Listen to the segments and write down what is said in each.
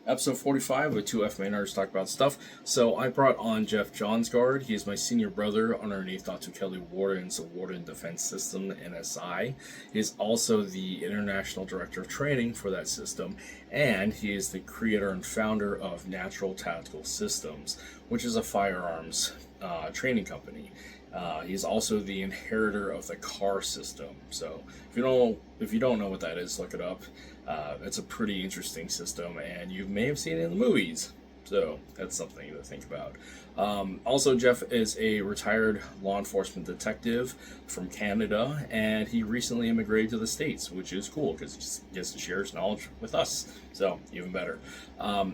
Episode 45 with two FMA-Nerds talk about stuff. So I brought on Jeff Johnsgaard. He is my senior brother underneath Dr. Kelly Warden's Warden Defense System, NSI. He is also the International Director of Training for that system, and he is the creator and founder of Natural Tactical Systems, which is a firearms training company. He's also the inheritor of the CAR system. So if you don't know what that is, look it up. It's a pretty interesting system, and you may have seen it in the movies. So that's something to think about. Also, Jeff is a retired law enforcement detective from Canada, and he recently immigrated to the States, which is cool because he gets to share his knowledge with us. So, even better.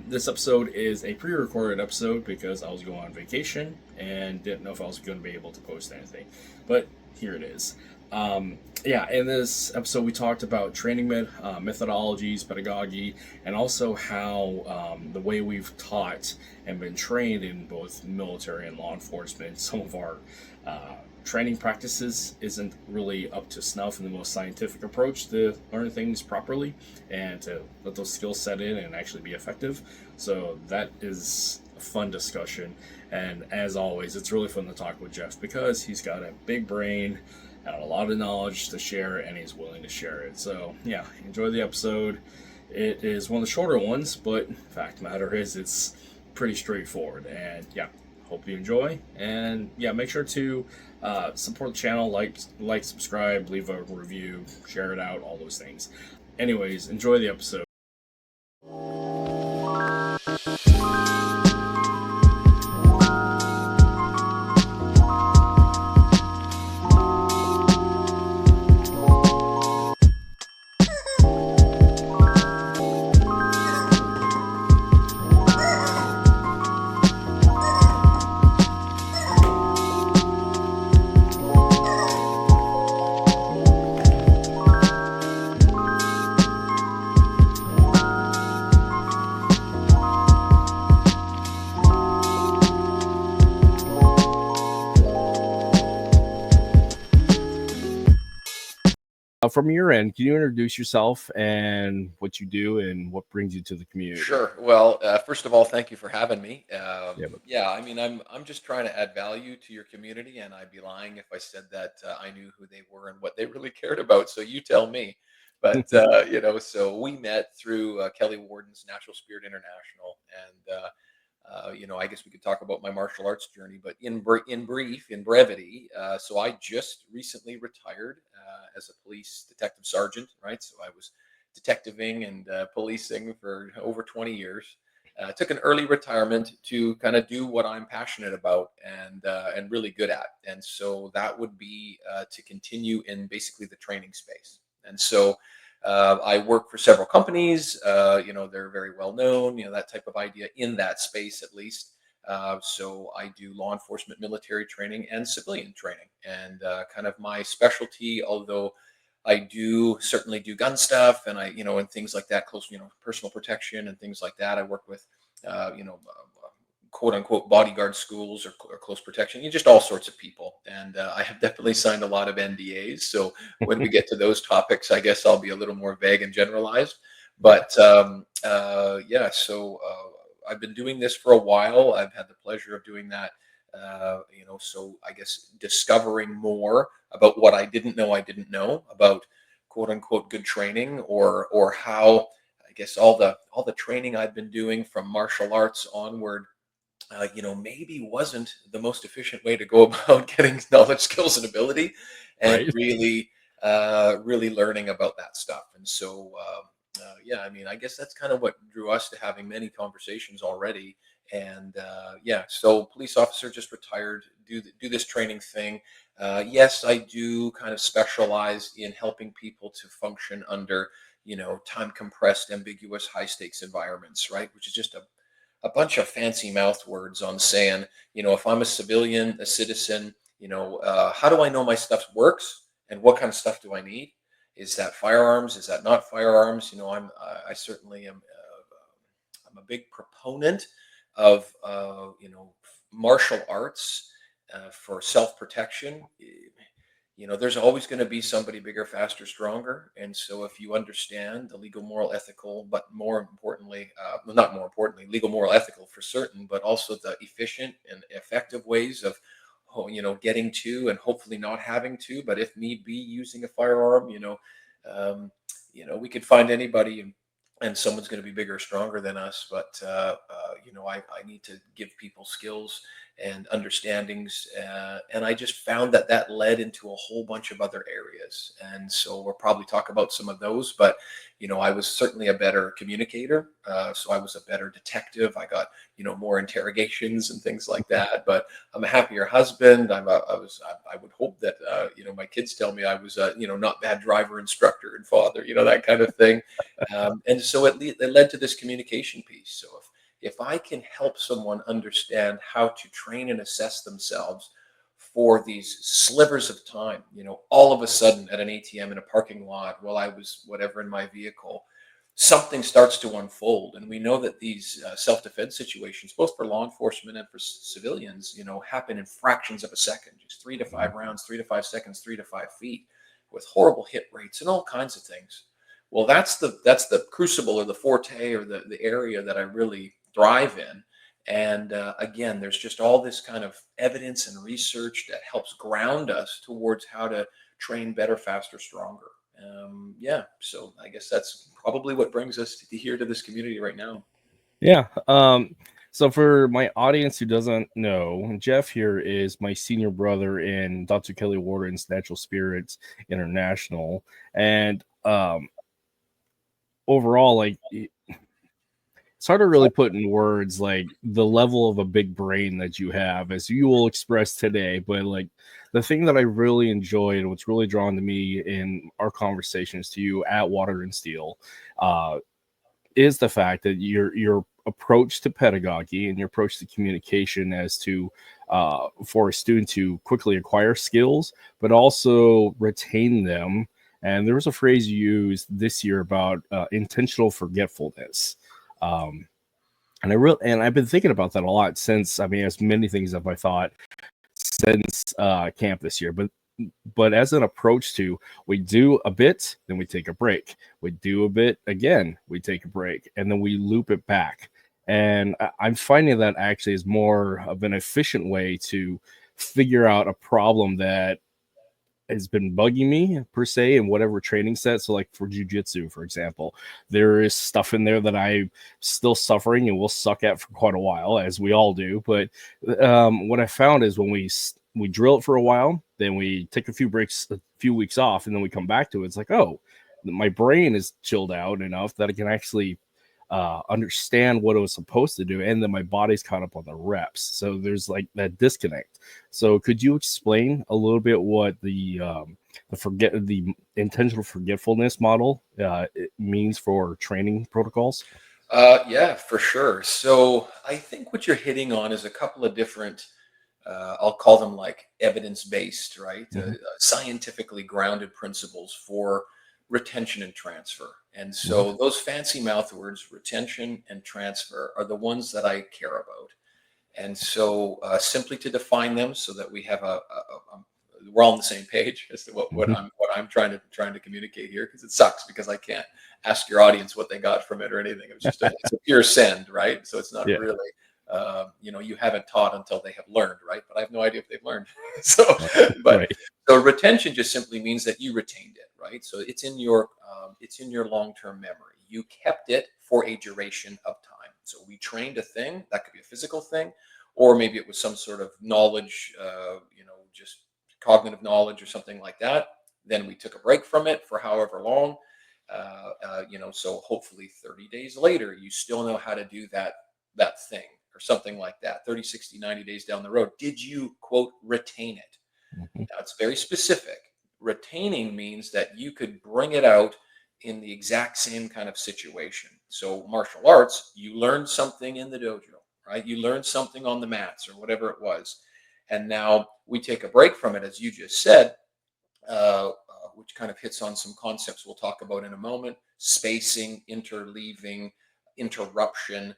This episode is a pre recorded episode because I was going on vacation and didn't know if I was going to be able to post anything. But here it is. In this episode, we talked about training methodologies, pedagogy, and also how the way we've taught and been trained in both military and law enforcement, some of our training practices isn't really up to snuff in the most scientific approach to learn things properly and to let those skills set in and actually be effective. So that is a fun discussion. And as always, it's really fun to talk with Jeff because he's got a big brain and a lot of knowledge to share, and he's willing to share it. So, yeah, enjoy the episode. It is one of the shorter ones, but fact of the matter is it's pretty straightforward. And, yeah, hope you enjoy. And, yeah, make sure to support the channel, like, subscribe, leave a review, share it out, all those things. Anyways, enjoy the episode. From your end, can you introduce yourself and what you do and what brings you to the community? Sure. Well, first of all, thank you for having me. Yeah, but Yeah, I mean, I'm just trying to add value to your community, and I'd be lying if I said that I knew who they were and what they really cared about. So you tell me. But so we met through Kelly Warden's Natural Spirit International, and I guess we could talk about my martial arts journey. But in brevity, so I just recently retired as a police detective sergeant. Right, so I was detectiving and policing for over 20 years. Took an early retirement to kind of do what I'm passionate about and really good at, and so that would be to continue in basically the training space. And so I work for several companies. They're very well known. That type of idea in that space, at least. So I do law enforcement, military training, and civilian training, and kind of my specialty. Although I do certainly do gun stuff, and and things like that, close, personal protection and things like that. I work with, quote unquote bodyguard schools or close protection, just all sorts of people. And I have definitely signed a lot of NDAs. So when we get to those topics, I guess I'll be a little more vague and generalized. But I've been doing this for a while. I've had the pleasure of doing that. So I guess discovering more about what I didn't know about, quote unquote, good training, or how I guess all the training I've been doing from martial arts onward maybe wasn't the most efficient way to go about getting knowledge, skills, and ability, and right. really learning about that stuff. And so, I mean, I guess that's kind of what drew us to having many conversations already. And so police officer, just retired, do this training thing. Yes, I do kind of specialize in helping people to function under, time compressed, ambiguous, high stakes environments, right? Which is just a bunch of fancy mouth words on saying, if I'm a civilian, a citizen, how do I know my stuff works and what kind of stuff do I need? Is that firearms? Is that not firearms? I certainly am. I'm a big proponent of, martial arts for self protection. there's always going to be somebody bigger, faster, stronger. And so if you understand the legal, moral, ethical, but more importantly, well, not more importantly, legal, moral, ethical for certain, but also the efficient and effective ways of, getting to and hopefully not having to, but if need be, using a firearm, we could find anybody and someone's going to be bigger or stronger than us. But, I need to give people skills and understandings. And I just found that led into a whole bunch of other areas. And so we'll probably talk about some of those. But, I was certainly a better communicator. So I was a better detective. I got, more interrogations and things like that. But I'm a happier husband. I would hope that, my kids tell me I was, not bad driver, instructor, and father, that kind of thing. And so it led to this communication piece. So if I can help someone understand how to train and assess themselves for these slivers of time, all of a sudden at an ATM in a parking lot while I was whatever in my vehicle, something starts to unfold. And we know that these self-defense situations, both for law enforcement and for civilians, happen in fractions of a second, just 3 to 5 rounds, 3 to 5 seconds, 3 to 5 feet, with horrible hit rates and all kinds of things. Well, that's the crucible or the forte or the area that I really thrive in. And again, there's just all this kind of evidence and research that helps ground us towards how to train better, faster, stronger. Yeah, so I guess that's probably what brings us here to this community right now. Yeah. So for my audience who doesn't know, Jeff here is my senior brother in Dr. Kelly Warden's Natural Spirits International. And overall, like, it's hard to really put in words like the level of a big brain that you have, as you will express today. But like the thing that I really enjoyed and what's really drawn to me in our conversations to you at Water and Steel is the fact that your approach to pedagogy and your approach to communication as to for a student to quickly acquire skills, but also retain them. And there was a phrase you used this year about intentional forgetfulness. And I've been thinking about that a lot since, I mean, as many things have I thought since camp this year, but as an approach to, we do a bit, then we take a break. We do a bit again, we take a break, and then we loop it back. And I'm finding that actually is more of an efficient way to figure out a problem that has been bugging me per se in whatever training set. So like for jujitsu, for example, there is stuff in there that I'm still suffering and will suck at for quite a while, as we all do. But what I found is when we drill it for a while, then we take a few breaks, a few weeks off, and then we come back to it. It's like, oh, my brain is chilled out enough that I can actually understand what it was supposed to do, and then my body's caught up on the reps. So there's like that disconnect. So could you explain a little bit what the intentional forgetfulness model it means for training protocols? Yeah, for sure. So I think what you're hitting on is a couple of different, I'll call them like evidence-based, right? Mm-hmm. Scientifically grounded principles for retention and transfer. And Mm-hmm. so those fancy mouth words, retention and transfer, are the ones that I care about. And so simply to define them so that we have we're all on the same page as to Mm-hmm. what I'm trying to communicate here, because it sucks because I can't ask your audience what they got from it or anything. It was just it's a pure send, right? So it's not Yeah. really you haven't taught until they have learned, right? But I have no idea if they've learned. So but Right. so retention just simply means that you retained it, right? So it's in your long-term memory. You kept it for a duration of time. So we trained a thing that could be a physical thing, or maybe it was some sort of knowledge, just cognitive knowledge or something like that. Then we took a break from it for however long. So hopefully 30 days later, you still know how to do that thing or something like that. 30, 60, 90 days down the road, did you, quote, retain it? Mm-hmm. Now, it's very specific. Retaining means that you could bring it out in the exact same kind of situation. So martial arts, you learned something in the dojo, right? You learned something on the mats or whatever it was. And now we take a break from it, as you just said, which kind of hits on some concepts we'll talk about in a moment: spacing, interleaving, interruption,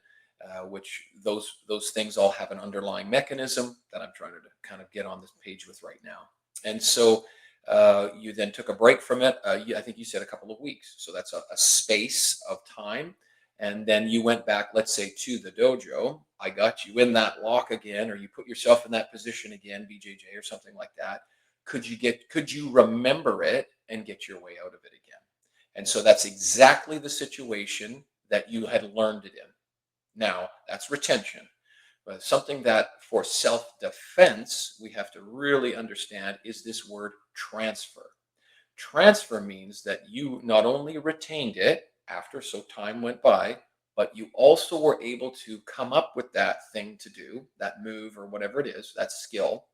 which those things all have an underlying mechanism that I'm trying to kind of get on this page with right now. And so You then took a break from it. I think you said a couple of weeks. So that's a space of time. And then you went back, let's say, to the dojo. I got you in that lock again, or you put yourself in that position again, BJJ or something like that. Could you remember it and get your way out of it again? And so that's exactly the situation that you had learned it in. Now, that's retention. But something that for self-defense, we have to really understand is this word transfer. Transfer means that you not only retained it after so time went by, but you also were able to come up with that thing to do, that move or whatever it is, that skill,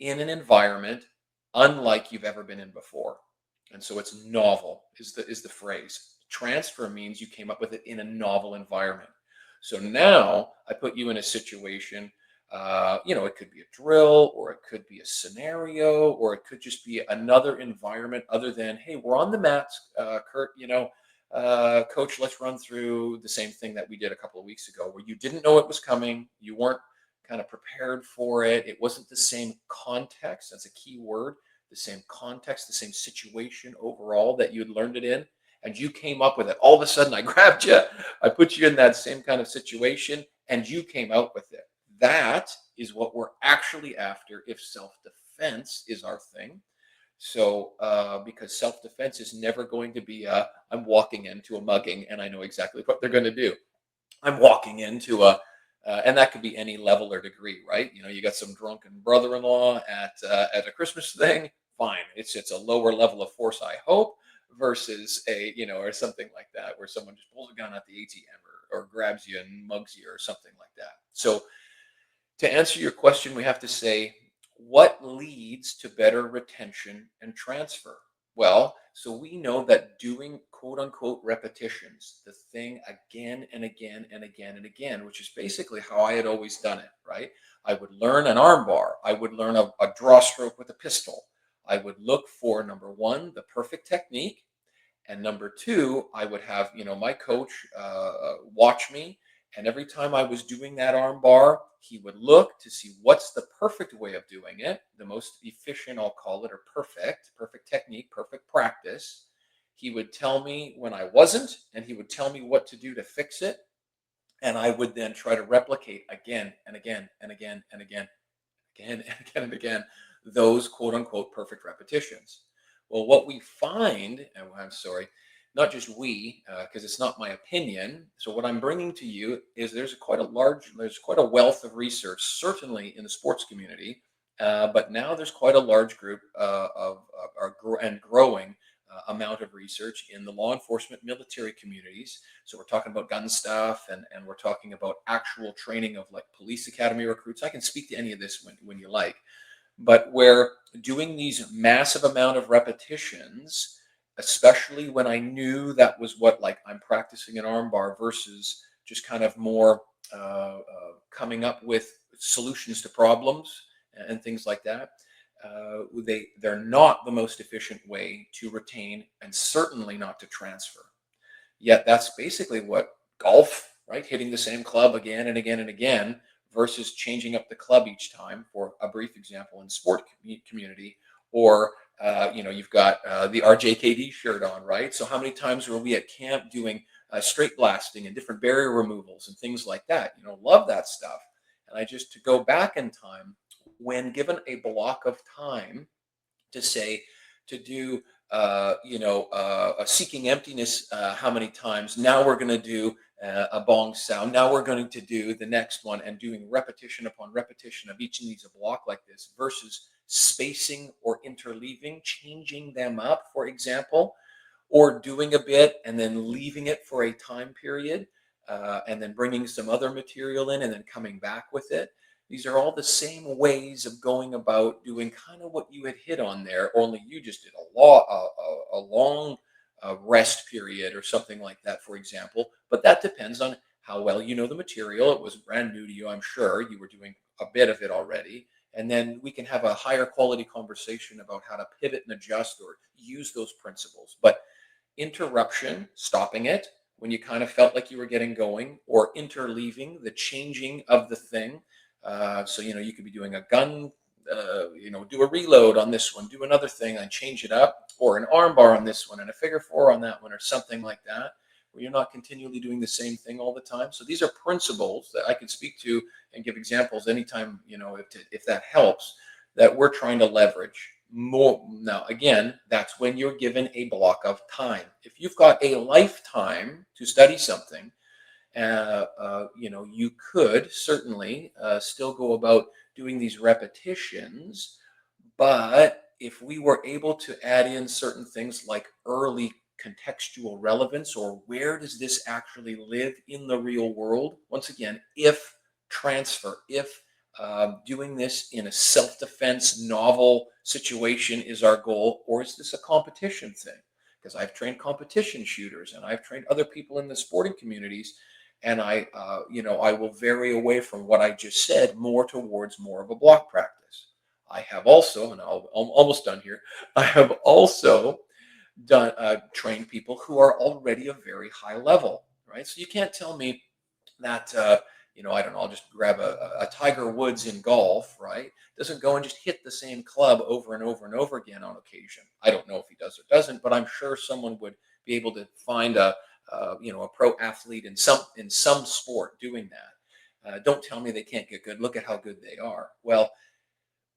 in an environment unlike you've ever been in before. And so it's novel is the phrase. Transfer means you came up with it in a novel environment. So now I put you in a situation, it could be a drill, or it could be a scenario, or it could just be another environment other than, hey, we're on the mats, Kurt, coach, let's run through the same thing that we did a couple of weeks ago, where you didn't know it was coming. You weren't kind of prepared for it. It wasn't the same context. That's a key word. The same context, the same situation overall that you had learned it in. And you came up with it. All of a sudden, I grabbed you. I put you in that same kind of situation, and you came out with it. That is what we're actually after if self-defense is our thing. So, because self-defense is never going to be I'm walking into a mugging, and I know exactly what they're going to do. I'm walking into and that could be any level or degree, right? You got some drunken brother-in-law at a Christmas thing. Fine, it's a lower level of force, I hope, versus or something like that, where someone just pulls a gun at the ATM or grabs you and mugs you or something like that. So, to answer your question, we have to say, what leads to better retention and transfer? Well, so we know that doing quote unquote repetitions, the thing again and again and again and again, which is basically how I had always done it, right? I would learn an arm bar. I would learn a draw stroke with a pistol. I would look for, number one, the perfect technique. And number two, I would have, my coach watch me. And every time I was doing that arm bar, he would look to see what's the perfect way of doing it, the most efficient, I'll call it, or perfect technique, perfect practice. He would tell me when I wasn't, and he would tell me what to do to fix it. And I would then try to replicate again and again and again and again, again and again and again, those quote unquote perfect repetitions. Well, what we find, and I'm sorry, not just we, because it's not my opinion. So what I'm bringing to you is there's quite a wealth of research, certainly in the sports community, but now there's quite a large group and growing amount of research in the law enforcement military communities. So we're talking about gun stuff, and we're talking about actual training of like police academy recruits. I can speak to any of this when you like. But where doing these massive amount of repetitions, especially when I knew that was what, like, I'm practicing an armbar versus just kind of more coming up with solutions to problems and things like that, they're not the most efficient way to retain, and certainly not to transfer. Yet that's basically what golf, right? Hitting the same club again and again and again, versus changing up the club each time, for a brief example in sport community, or you've got the RJKD shirt on, right? So how many times were we at camp doing straight blasting and different barrier removals and things like that? Love that stuff. And to go back in time, when given a block of time to do a seeking emptiness, how many times? Now we're going to do a bong sound. Now we're going to do the next one, and doing repetition upon repetition of each of these a block like this, versus spacing or interleaving, changing them up, for example, or doing a bit and then leaving it for a time period, and then bringing some other material in and then coming back with it. These are all the same ways of going about doing kind of what you had hit on there, only you just did a long rest period or something like that, for example. But that depends on how well you know the material. It was brand new to you, I'm sure. You were doing a bit of it already. And then we can have a higher quality conversation about how to pivot and adjust or use those principles. But interruption, stopping it when you kind of felt like you were getting going, or interleaving, the changing of the thing. So you could be doing a gun do a reload on this one, do another thing and change it up, or an arm bar on this one and a figure four on that one, or something like that, where you're not continually doing the same thing all the time. So these are principles that I can speak to and give examples anytime, if that helps, that we're trying to leverage more. Now, again, that's when you're given a block of time. If you've got a lifetime to study something, you could certainly still go about doing these repetitions. But if we were able to add in certain things like early contextual relevance, or where does this actually live in the real world? Once again, if transfer, if doing this in a self-defense novel situation is our goal, or is this a competition thing? Because I've trained competition shooters and I've trained other people in the sporting communities, and I will vary away from what I just said more towards more of a block practice. I have also, and I'm almost done here, I have also done trained people who are already a very high level, right? So you can't tell me that, I don't know, I'll just grab a Tiger Woods in golf, right? Doesn't go and just hit the same club over and over and over again on occasion. I don't know if he does or doesn't, but I'm sure someone would be able to find a pro athlete in some sport doing that. Don't tell me they can't get good. Look at how good they are. Well,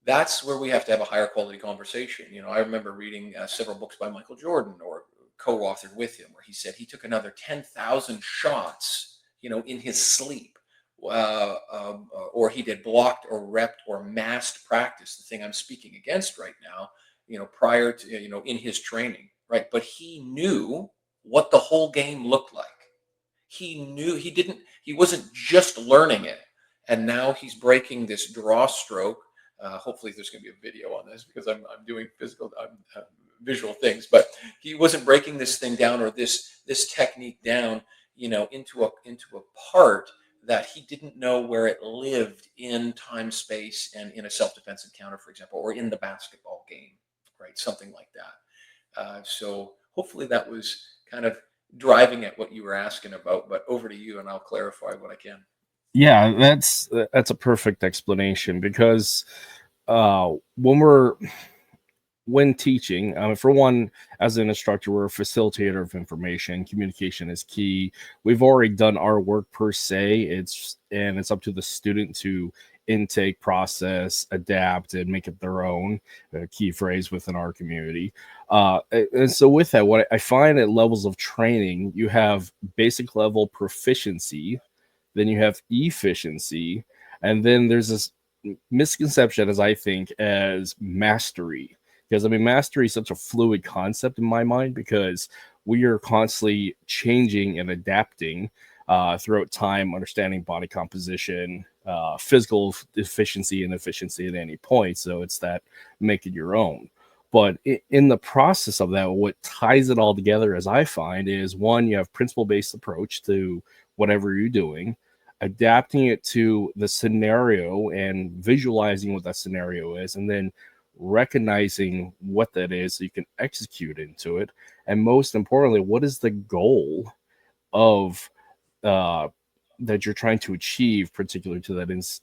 that's where we have to have a higher quality conversation. I remember reading several books by Michael Jordan, or co-authored with him, where he said he took another 10,000 shots, in his sleep, or he did blocked or repped or massed practice, the thing I'm speaking against right now, prior to, in his training, right? But he knew what the whole game looked like. He knew he wasn't just learning it. And now he's breaking this draw stroke. Hopefully there's going to be a video on this, because I'm doing visual things, but he wasn't breaking this thing down, or this technique down, into a part that he didn't know where it lived in time, space, and in a self-defense encounter, for example, or in the basketball game, right? Something like that. So hopefully that was kind of driving at what you were asking about, but over to you and I'll clarify what I can. Yeah, that's a perfect explanation, because when teaching, for one, as an instructor, we're a facilitator of information. Communication is key. We've already done our work per se. It's up to the student to intake, process, adapt, and make it their own. A key phrase within our community. And so with that, what I find at levels of training, you have basic level proficiency, then you have efficiency, and then there's this misconception, as I think, as mastery. Because mastery is such a fluid concept in my mind, because we are constantly changing and adapting throughout time, understanding body composition, physical efficiency and efficiency at any point. So it's that make it your own. But in the process of that, what ties it all together, as I find, is one, you have principle-based approach to whatever you're doing, adapting it to the scenario and visualizing what that scenario is, and then recognizing what that is so you can execute into it. And most importantly, what is the goal of that you're trying to achieve, particular to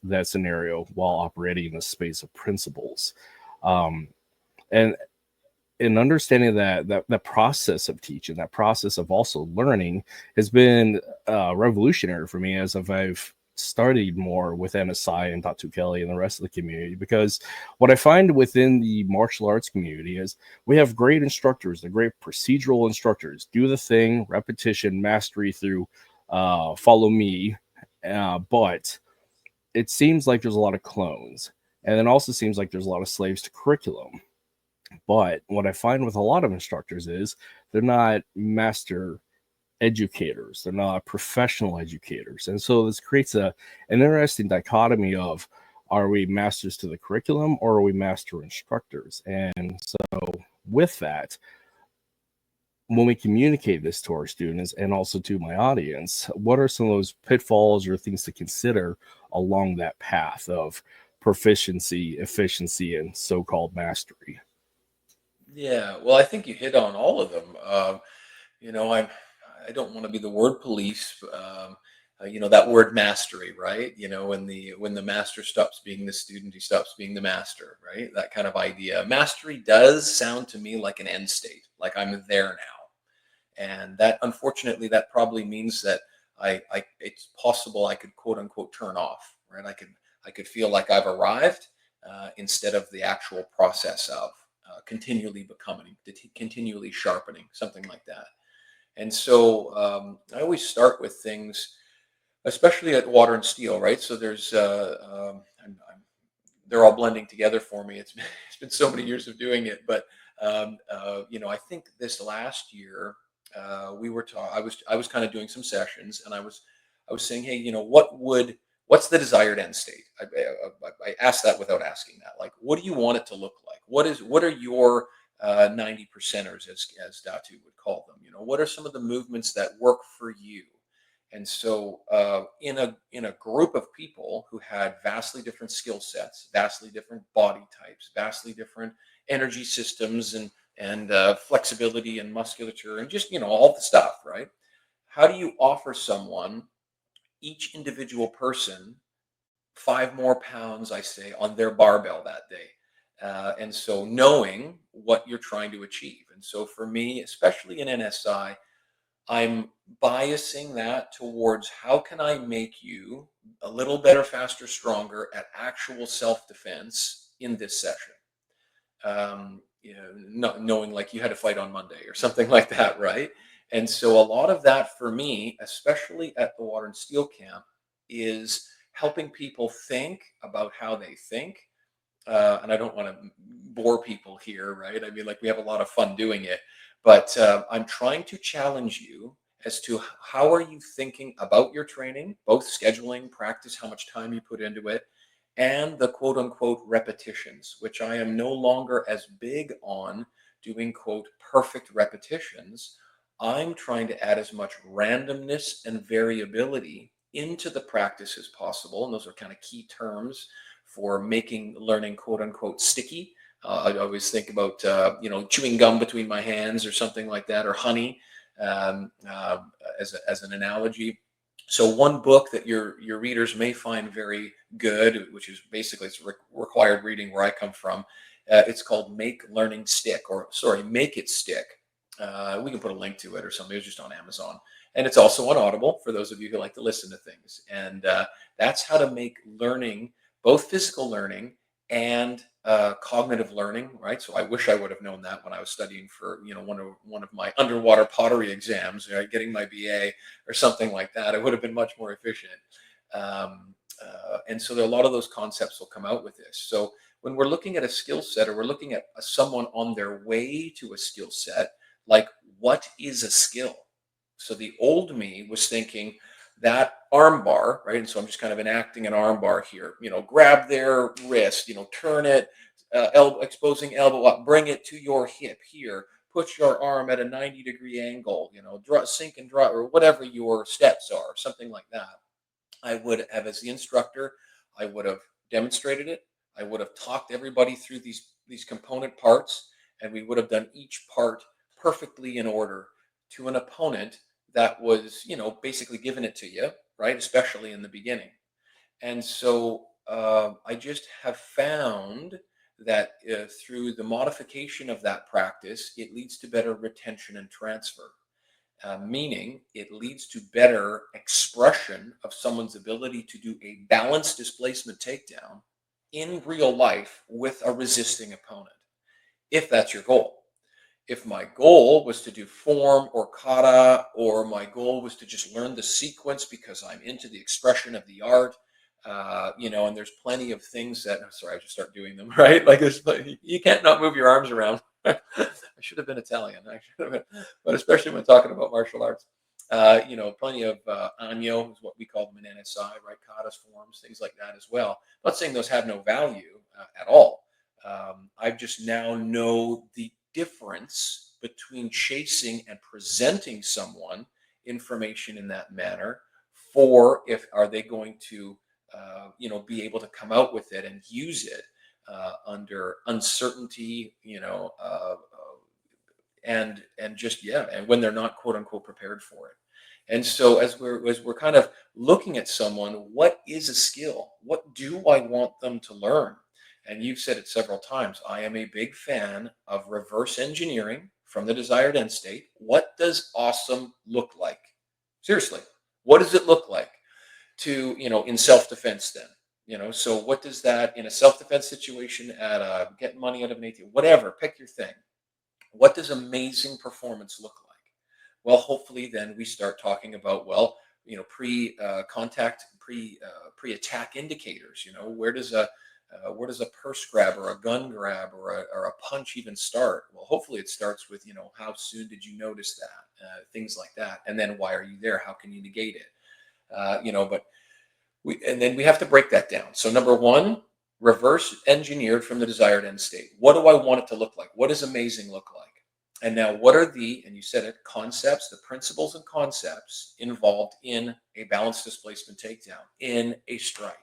that scenario, while operating in the space of principles. And in understanding that process of teaching, that process of also learning, has been revolutionary for me as I've studied more with MSI and Dr. Kelly and the rest of the community. Because what I find within the martial arts community is we have great instructors, the great procedural instructors, do the thing, repetition, mastery through follow me. But it seems like there's a lot of clones. And it also seems like there's a lot of slaves to curriculum. But what I find with a lot of instructors is they're not master educators. They're not professional educators. And so this creates an interesting dichotomy of, are we masters to the curriculum, or are we master instructors? And so with that, when we communicate this to our students and also to my audience, what are some of those pitfalls or things to consider along that path of proficiency, efficiency, and so-called mastery? Yeah, well, I think you hit on all of them. I don't want to be the word police, that word mastery, right? When the master stops being the student, he stops being the master, right? That kind of idea. Mastery does sound to me like an end state, like I'm there now. And that, unfortunately, that probably means that it's possible I could quote unquote turn off, right? I could feel like I've arrived, instead of the actual process of continually becoming, continually sharpening, something like that. And so I always start with things, especially at water and steel, right? So there's they're all blending together for me. It's been so many years of doing it, but I think this last year I was kind of doing some sessions, and I was saying, hey, what's the desired end state? I asked that without asking that. Like, what do you want it to look like? What are your 90 percenters, as Datu would call them? What are some of the movements that work for you? And so, in a group of people who had vastly different skill sets, vastly different body types, vastly different energy systems, and flexibility and musculature, and just all the stuff, right? How do you offer someone, each individual person, 5 more pounds, I say, on their barbell that day? And so, knowing what you're trying to achieve, and so for me, especially in NSI, I'm biasing that towards how can I make you a little better, faster, stronger at actual self-defense in this session. Not knowing like you had to fight on Monday or something like that, right? And so a lot of that for me, especially at the Water and Steel Camp, is helping people think about how they think. And I don't want to bore people here, right? I mean, like, we have a lot of fun doing it, but I'm trying to challenge you as to how are you thinking about your training, both scheduling, practice, how much time you put into it, and the quote unquote repetitions, which I am no longer as big on doing quote perfect repetitions. I'm trying to add as much randomness and variability into the practice as possible. And those are kind of key terms for making learning quote unquote sticky. I always think about chewing gum between my hands or something like that, or honey, as an analogy. So one book that your readers may find very good, which is basically it's required reading where I come from, it's called Make Learning Stick, or sorry, Make It Stick. We can put a link to it or something. It's just on Amazon, and it's also on Audible for those of you who like to listen to things. And that's how to make learning, both physical learning and cognitive learning, right? So I wish I would have known that when I was studying for one of my underwater pottery exams, right? Getting my BA or something like that. I would have been much more efficient. And so there, a lot of those concepts will come out with this. So when we're looking at a skill set, or we're looking at someone on their way to a skill set, like, what is a skill? So the old me was thinking that arm bar, right? And so I'm just kind of enacting an arm bar here. Grab their wrist, turn it, exposing elbow up, bring it to your hip here. Put your arm at a 90-degree angle, sink and drop, or whatever your steps are, something like that. I would have, as the instructor, I would have demonstrated it. I would have talked everybody through these component parts, and we would have done each part perfectly in order to an opponent that was, basically giving it to you, right? Especially in the beginning. And so I just have found that through the modification of that practice, it leads to better retention and transfer. Meaning it leads to better expression of someone's ability to do a balanced displacement takedown in real life with a resisting opponent, if that's your goal. If my goal was to do form or kata, or my goal was to just learn the sequence because I'm into the expression of the art, and there's plenty of things that, sorry, I just start doing them, right? Like, you can't not move your arms around. I should have been Italian, but especially when talking about martial arts, plenty of Anyo is what we call them in NSI, right? Katas, forms, things like that as well. I'm not saying those have no value at all. I just now know the difference between chasing and presenting someone information in that manner, for if are they going to be able to come out with it and use it under uncertainty, and just, yeah, and when they're not quote unquote prepared for it. And so as we're kind of looking at someone, what is a skill? What do I want them to learn? And you've said it several times. I am a big fan of reverse engineering from the desired end state. What does awesome look like? Seriously, what does it look like to, in self-defense then? So what does that in a self-defense situation at getting money out of an ATM, whatever, pick your thing. What does amazing performance look like? Well, hopefully then we start talking about, well, pre-contact, pre-attack indicators. Where does a purse grab or a gun grab or a punch even start? Well, hopefully it starts with, how soon did you notice that? Things like that. And then why are you there? How can you negate it? But then we have to break that down. So number one, reverse engineered from the desired end state. What do I want it to look like? What does amazing look like? And now what are and you said it, concepts, the principles and concepts involved in a balanced displacement takedown, in a strike,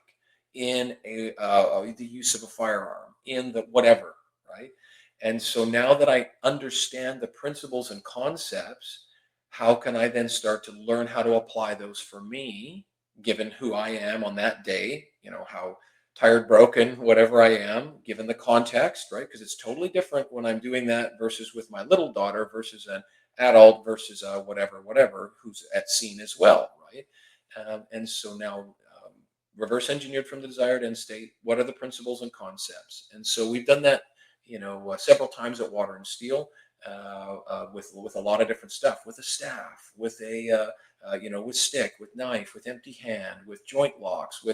in the use of a firearm, in the whatever, right? And so now that I understand the principles and concepts, how can I then start to learn how to apply those for me, given who I am on that day, how tired, broken, whatever I am, given the context, right? Because it's totally different when I'm doing that versus with my little daughter versus an adult versus whatever, who's at scene as well, right? And so now reverse engineered from the desired end state. What are the principles and concepts? And so we've done that, several times at Water and Steel with a lot of different stuff, with a staff, with with stick, with knife, with empty hand, with joint locks,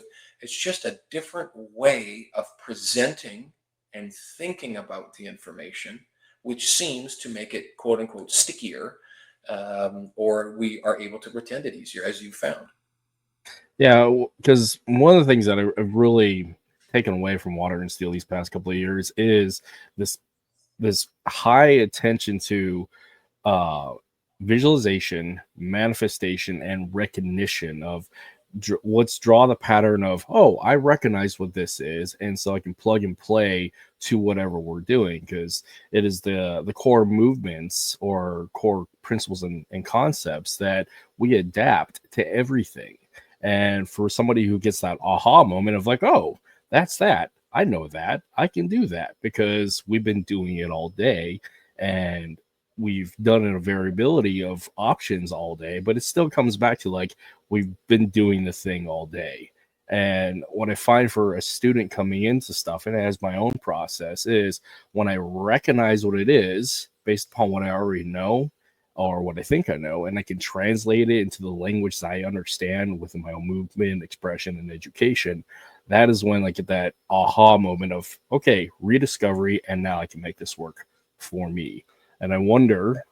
it's just a different way of presenting and thinking about the information, which seems to make it quote unquote stickier, or we are able to pretend it easier, as you found. Yeah, because one of the things that I've really taken away from Water and Steel these past couple of years is this high attention to visualization, manifestation, and recognition of let's draw the pattern of, oh, I recognize what this is, and so I can plug and play to whatever we're doing, because it is the core movements or core principles and concepts that we adapt to everything. And for somebody who gets that aha moment of like, oh, that's that. I know that. I can do that because we've been doing it all day, and we've done a variability of options all day, but it still comes back to like, we've been doing the thing all day. And what I find for a student coming into stuff, and as my own process, is when I recognize what it is based upon what I already know or what I think I know, and I can translate it into the language that I understand within my own movement, expression, and education, that is when I get that aha moment of, okay, rediscovery, and now I can make this work for me. And I wonder,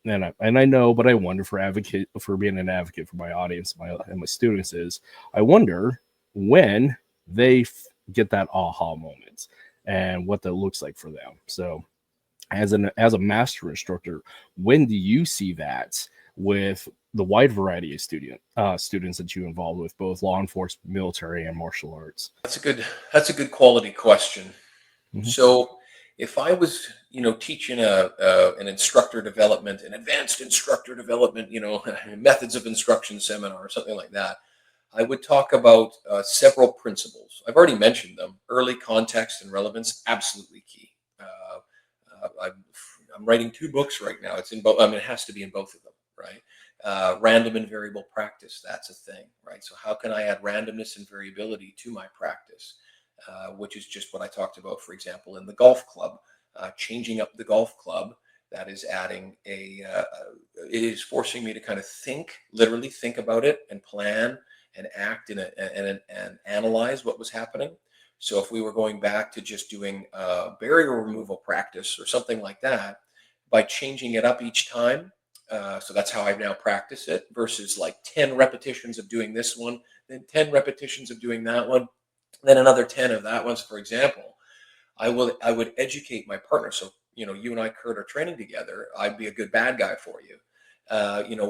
and I know, but I wonder for being an advocate for my audience, and my students, is I wonder when they get that aha moment and what that looks like for them. So as a master instructor, when do you see that with the wide variety of students that you involve with, both law enforcement, military, and martial arts? That's a good quality question. Mm-hmm. So if I was, teaching an instructor development, an advanced instructor development, methods of instruction seminar or something like that, I would talk about several principles. I've already mentioned them. Early context and relevance, absolutely key. I'm writing 2 books right now. It's in both. I mean, it has to be in both of them, right? Random and variable practice, that's a thing, right? So how can I add randomness and variability to my practice, which is just what I talked about, for example, in the golf club, changing up the golf club. That is adding it is forcing me to kind of literally think about it and plan and act and analyze what was happening. So if we were going back to just doing barrier removal practice or something like that, by changing it up each time, so that's how I now practice it, versus like 10 repetitions of doing this one, then 10 repetitions of doing that one, then another 10 of that one. For example, I would educate my partner. So, you and I, Kurt, are training together. I'd be a good bad guy for you.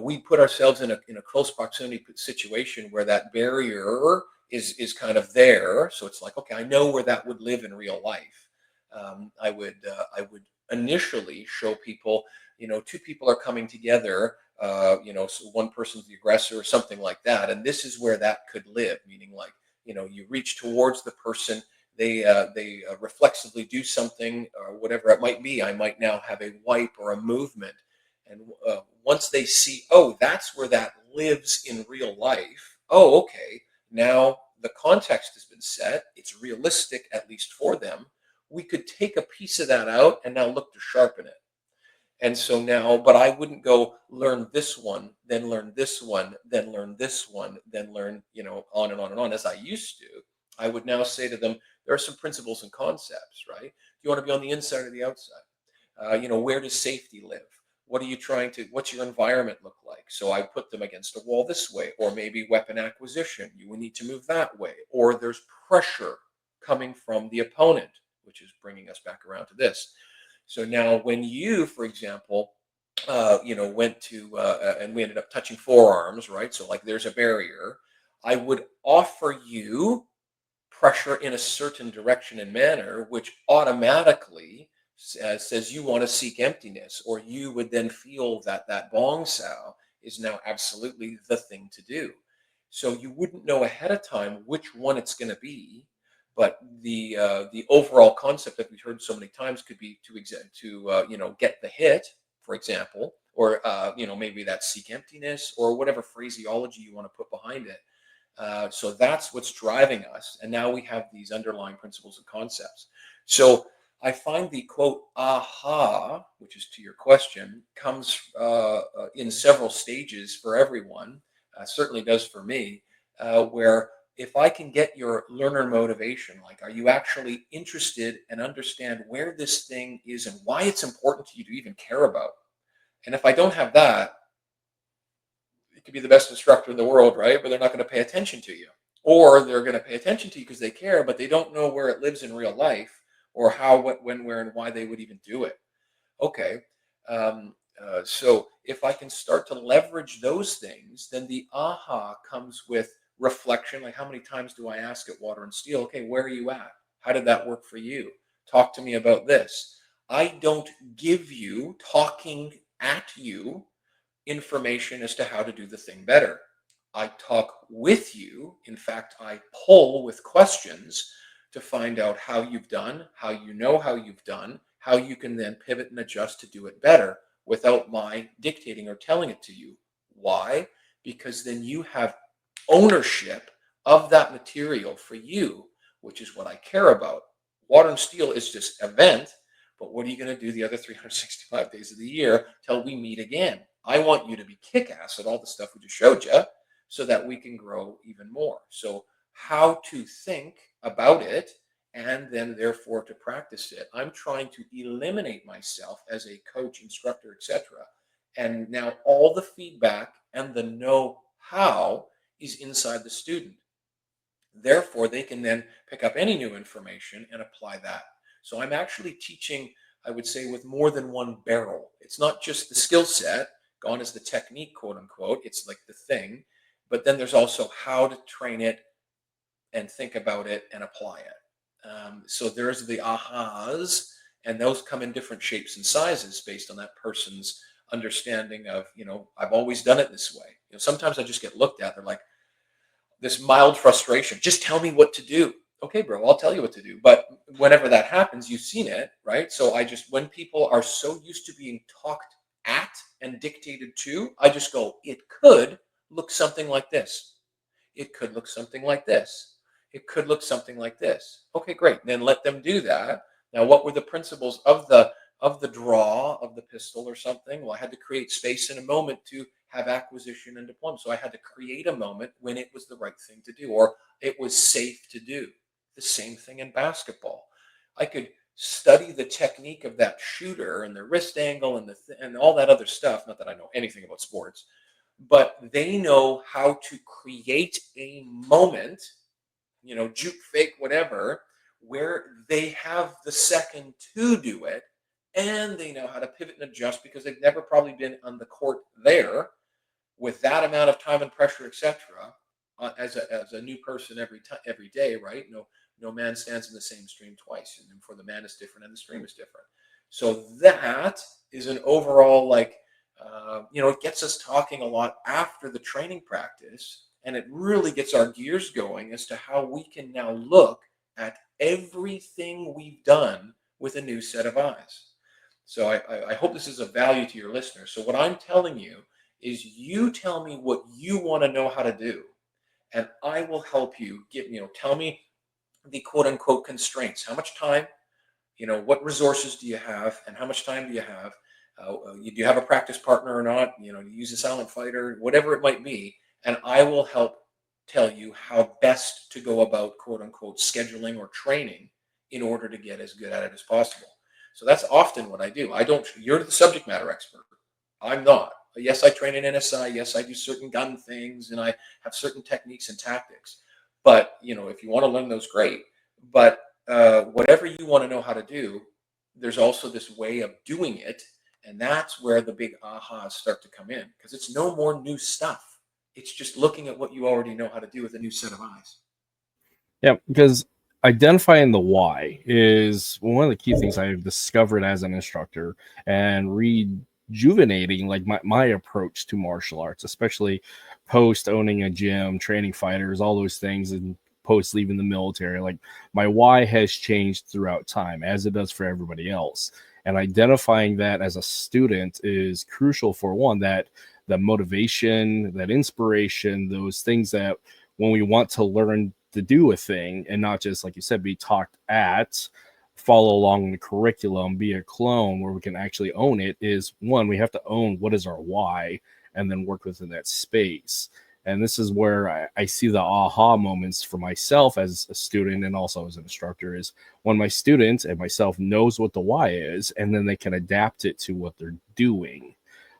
We put ourselves in a close proximity situation where that barrier is kind of there. So it's like, okay, I know where that would live in real life. I would initially show people two people are coming together, so one person's the aggressor or something like that. And this is where that could live, meaning like, you reach towards the person, they reflexively do something or whatever it might be. I might now have a wipe or a movement. And once they see, oh, that's where that lives in real life. Oh, okay. Now the context has been set. It's realistic, at least for them. We could take a piece of that out and now look to sharpen it. And so now, but I wouldn't go learn this one, then learn this one, then learn this one, then learn, on and on and on as I used to. I would now say to them, there are some principles and concepts, right? Do you want to be on the inside or the outside? Where does safety live? What's your environment look like? So I put them against a wall this way, or maybe weapon acquisition. You will need to move that way. Or there's pressure coming from the opponent, which is bringing us back around to this. So now when you, for example, went to, and we ended up touching forearms, right? So like there's a barrier. I would offer you pressure in a certain direction and manner, which automatically says you want to seek emptiness, or you would then feel that that bong sow is now absolutely the thing to do. So you wouldn't know ahead of time which one it's going to be, but the overall concept that we've heard so many times could be to get the hit, for example, or maybe that seek emptiness or whatever phraseology you want to put behind it. So that's what's driving us. And now we have these underlying principles and concepts. So I find the quote, aha, which is to your question, comes in several stages for everyone, certainly does for me, where if I can get your learner motivation, like, are you actually interested and understand where this thing is and why it's important to you to even care about? And if I don't have that, you could be the best instructor in the world, right? But they're not going to pay attention to you. Or they're going to pay attention to you because they care, but they don't know where it lives in real life or how, what, when, where, and why they would even do it. Okay. So if I can start to leverage those things, then the aha comes with reflection. Like, how many times do I ask at Water and Steel, okay, where are you at? How did that work for you? Talk to me about this. I don't give you, talking at you, information as to how to do the thing better. I talk with you. In fact, I poll with questions to find out how you've done, how you know how you've done, how you can then pivot and adjust to do it better without my dictating or telling it to you. Why? Because then you have ownership of that material for you, which is what I care about. Water and Steel is just event, but what are you going to do the other 365 days of the year till we meet again? I want you to be kick-ass at all the stuff we just showed you so that we can grow even more. So how to think about it and then therefore to practice it. I'm trying to eliminate myself as a coach, instructor, etc. And now all the feedback and the know-how is inside the student. Therefore, they can then pick up any new information and apply that. So I'm actually teaching, I would say, with more than one barrel. It's not just the skill set, gone is the technique, quote unquote. It's like the thing. But then there's also how to train it and think about it and apply it. So there's the ahas, and those come in different shapes and sizes based on that person's understanding of, I've always done it this way. Sometimes I just get looked at, they're like, this mild frustration, just tell me what to do. Okay, bro, I'll tell you what to do. But whenever that happens, you've seen it, right? So when people are so used to being talked at and dictated to, I just go, it could look something like this. It could look something like this. It could look something like this. Okay, great. Then let them do that. Now, what were the principles of the draw of the pistol or something? Well, I had to create space and a moment to have acquisition and deployment. So I had to create a moment when it was the right thing to do, or it was safe to do. The same thing in basketball. I could study the technique of that shooter and the wrist angle and all that other stuff. Not that I know anything about sports, but they know how to create a moment, juke, fake, whatever, where they have the second to do it, and they know how to pivot and adjust because they've never probably been on the court there with that amount of time and pressure, etc. As a new person every day, right? No man stands in the same stream twice, and for the man is different and the stream is different. So that is an overall, like, it gets us talking a lot after the training practice, and it really gets our gears going as to how we can now look at everything we've done with a new set of eyes. So I hope this is of value to your listeners. So what I'm telling you is, you tell me what you want to know how to do, and I will help you tell me the quote unquote constraints. How much time, what resources do you have, and how much time do you have? Do you have a practice partner or not? You use a silent fighter, whatever it might be. And I will help tell you how best to go about quote unquote scheduling or training in order to get as good at it as possible. So that's often what I do. You're the subject matter expert. I'm not. Yes, I train in NSI. Yes, I do certain gun things, and I have certain techniques and tactics. But, if you want to learn those, great. But whatever you want to know how to do, there's also this way of doing it. And that's where the big ahas start to come in, because it's no more new stuff. It's just looking at what you already know how to do with a new set of eyes. Yeah, because identifying the why is one of the key things I've discovered as an instructor, and rejuvenating like my approach to martial arts, especially post owning a gym, training fighters, all those things, and post leaving the military. Like, my why has changed throughout time, as it does for everybody else. And identifying that as a student is crucial for one, that motivation, that inspiration, those things that when we want to learn to do a thing and not just, like you said, be talked at, follow along the curriculum, be a clone, where we can actually own it, is one, we have to own what is our why and then work within that space. And this is where I see the aha moments for myself as a student and also as an instructor, is when my student and myself knows what the why is, and then they can adapt it to what they're doing.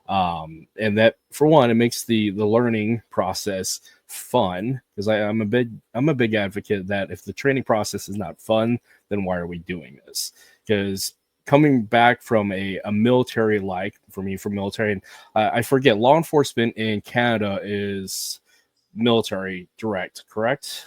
And that, for one, it makes the learning process fun, because I'm a big advocate that if the training process is not fun, then why are we doing this? Because coming back from a military, like for me, from military, and I forget, law enforcement in Canada is military direct, correct?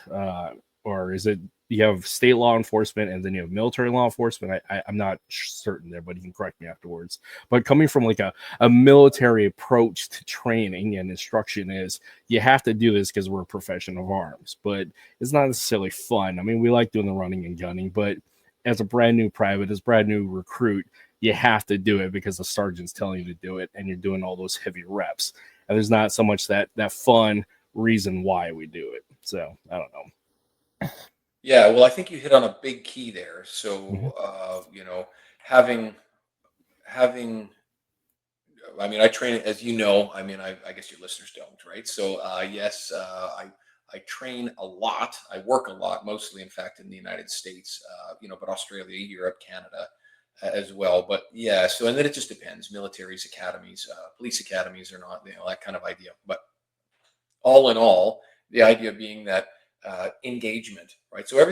Or is it, you have state law enforcement and then you have military law enforcement? I'm not certain there, but you can correct me afterwards. But coming from like a military approach to training and instruction, is you have to do this because we're a profession of arms, but it's not necessarily fun. I mean, we like doing the running and gunning, but as a brand new private, as brand new recruit, you have to do it because the sergeant's telling you to do it, and you're doing all those heavy reps. And there's not so much that fun reason why we do it. So I don't know. Yeah, well, I think you hit on a big key there. So, having, I mean, I train, as you know, I mean, I guess your listeners don't, right? So, yes, I train a lot. I work a lot, mostly, in fact, in the United States, but Australia, Europe, Canada as well. But yeah, so, and then it just depends, militaries, academies, police academies or not, that kind of idea. But all in all, the idea being that engagement, right? So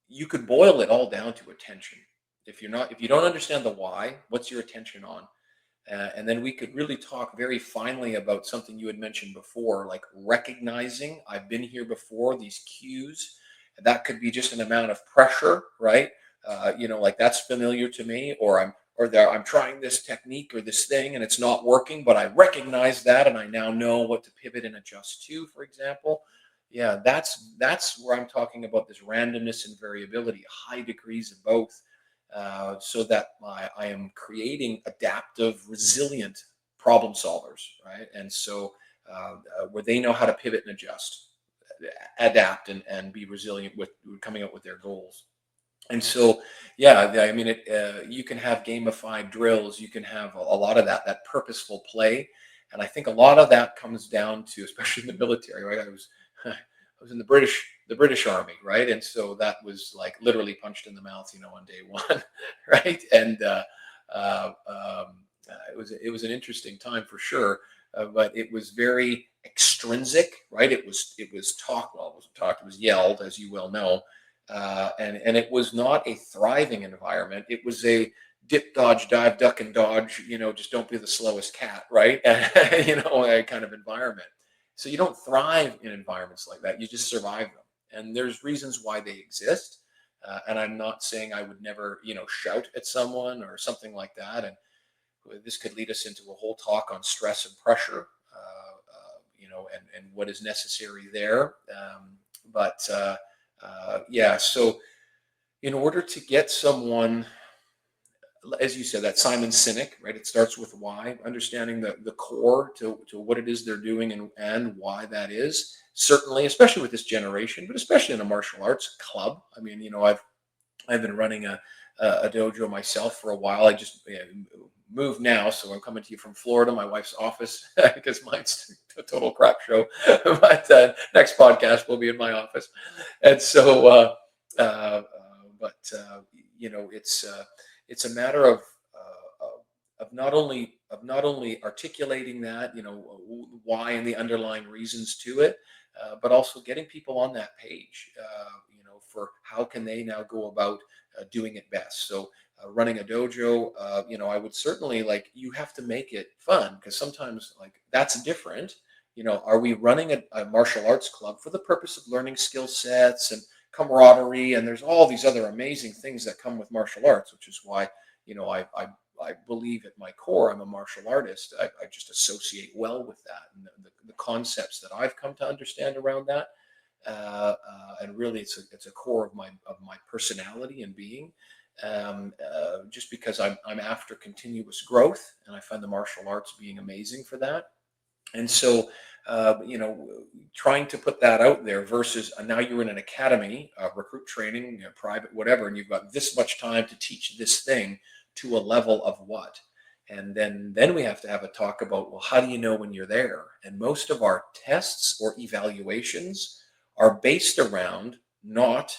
you could boil it all down to attention. If you don't understand the why, what's your attention on? And then we could really talk very finely about something you had mentioned before, like recognizing, I've been here before, these cues. That could be just an amount of pressure, right? Like, that's familiar to me, or I'm trying this technique or this thing and it's not working, but I recognize that and I now know what to pivot and adjust to, for example. Yeah, that's where I'm talking about this randomness and variability, high degrees of both, so that I am creating adaptive, resilient problem solvers, right? And so where they know how to pivot and adjust, adapt, and be resilient with coming up with their goals. And so, yeah, I mean, you can have gamified drills. You can have a lot of that purposeful play, and I think a lot of that comes down to, especially in the military, right? I was in the British Army, right? And so that was like literally punched in the mouth, on day one, right? And it was an interesting time for sure, but it was very extrinsic, right? It was talk. Well, it wasn't talked. It was yelled, as you well know. And it was not a thriving environment. It was a dip, dodge, dive, duck, and dodge, just don't be the slowest cat, right? A kind of environment. So you don't thrive in environments like that. You just survive them. And there's reasons why they exist. And I'm not saying I would never, shout at someone or something like that. And this could lead us into a whole talk on stress and pressure, and what is necessary there. Yeah, so in order to get someone, as you said, that Simon Sinek, right? It starts with why, understanding the core to what it is they're doing and why that is. Certainly, especially with this generation, but especially in a martial arts club. I mean, I've been running a dojo myself for a while. I just moved now, so I'm coming to you from Florida, my wife's office, because mine's a total crap show. But next podcast will be in my office, and so, it's a matter of not only articulating that, why and the underlying reasons to it, but also getting people on that page, for how can they now go about doing it best. So running a dojo, I would certainly, you have to make it fun, because sometimes that's different. Are we running a martial arts club for the purpose of learning skill sets and camaraderie? And there's all these other amazing things that come with martial arts, which is why, I believe at my core, I'm a martial artist. I just associate well with that, and the concepts that I've come to understand around that. And really, it's a core of my personality and being. Just because I'm after continuous growth, and I find the martial arts being amazing for that. And so, trying to put that out there versus now you're in an academy, recruit training, private, whatever, and you've got this much time to teach this thing to a level of what. And then we have to have a talk about, well, how do you know when you're there? And most of our tests or evaluations are based around not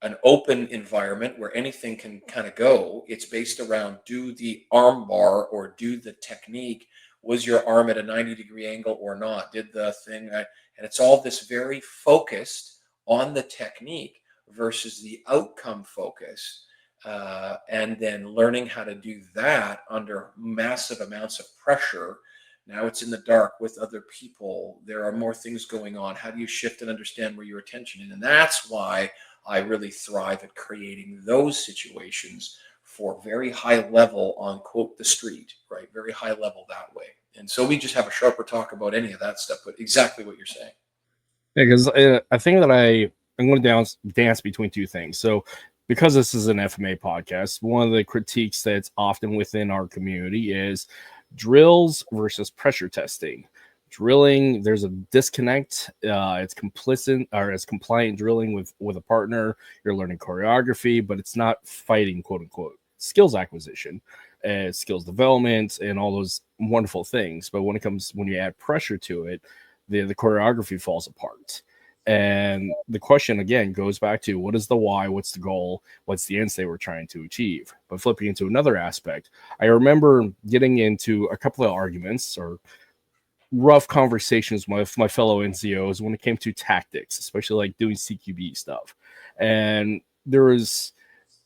an open environment where anything can kind of go. It's based around, do the arm bar or do the technique, was your arm at a 90-degree angle or not? Did the thing, and it's all this very focused on the technique versus the outcome focus. And then learning how to do that under massive amounts of pressure. Now it's in the dark with other people. There are more things going on. How do you shift and understand where your attention is? And that's why I really thrive at creating those situations for very high level on, quote, the street, right? Very high level that way. And so we just have a sharper talk about any of that stuff, but exactly what you're saying. Yeah, because I think that I'm going to dance between two things. So because this is an FMA podcast, one of the critiques that's often within our community is drills versus pressure testing. Drilling, there's a disconnect. It's complicit or it's compliant drilling with a partner. You're learning choreography, but it's not fighting, quote unquote, skills acquisition, skills development, and all those wonderful things. But when you add pressure to it, the choreography falls apart. And the question again goes back to, what is the why? What's the goal? What's the end state we're trying to achieve? But flipping into another aspect, I remember getting into a couple of arguments or rough conversations with my fellow NCOs when it came to tactics, especially like doing CQB stuff. And there was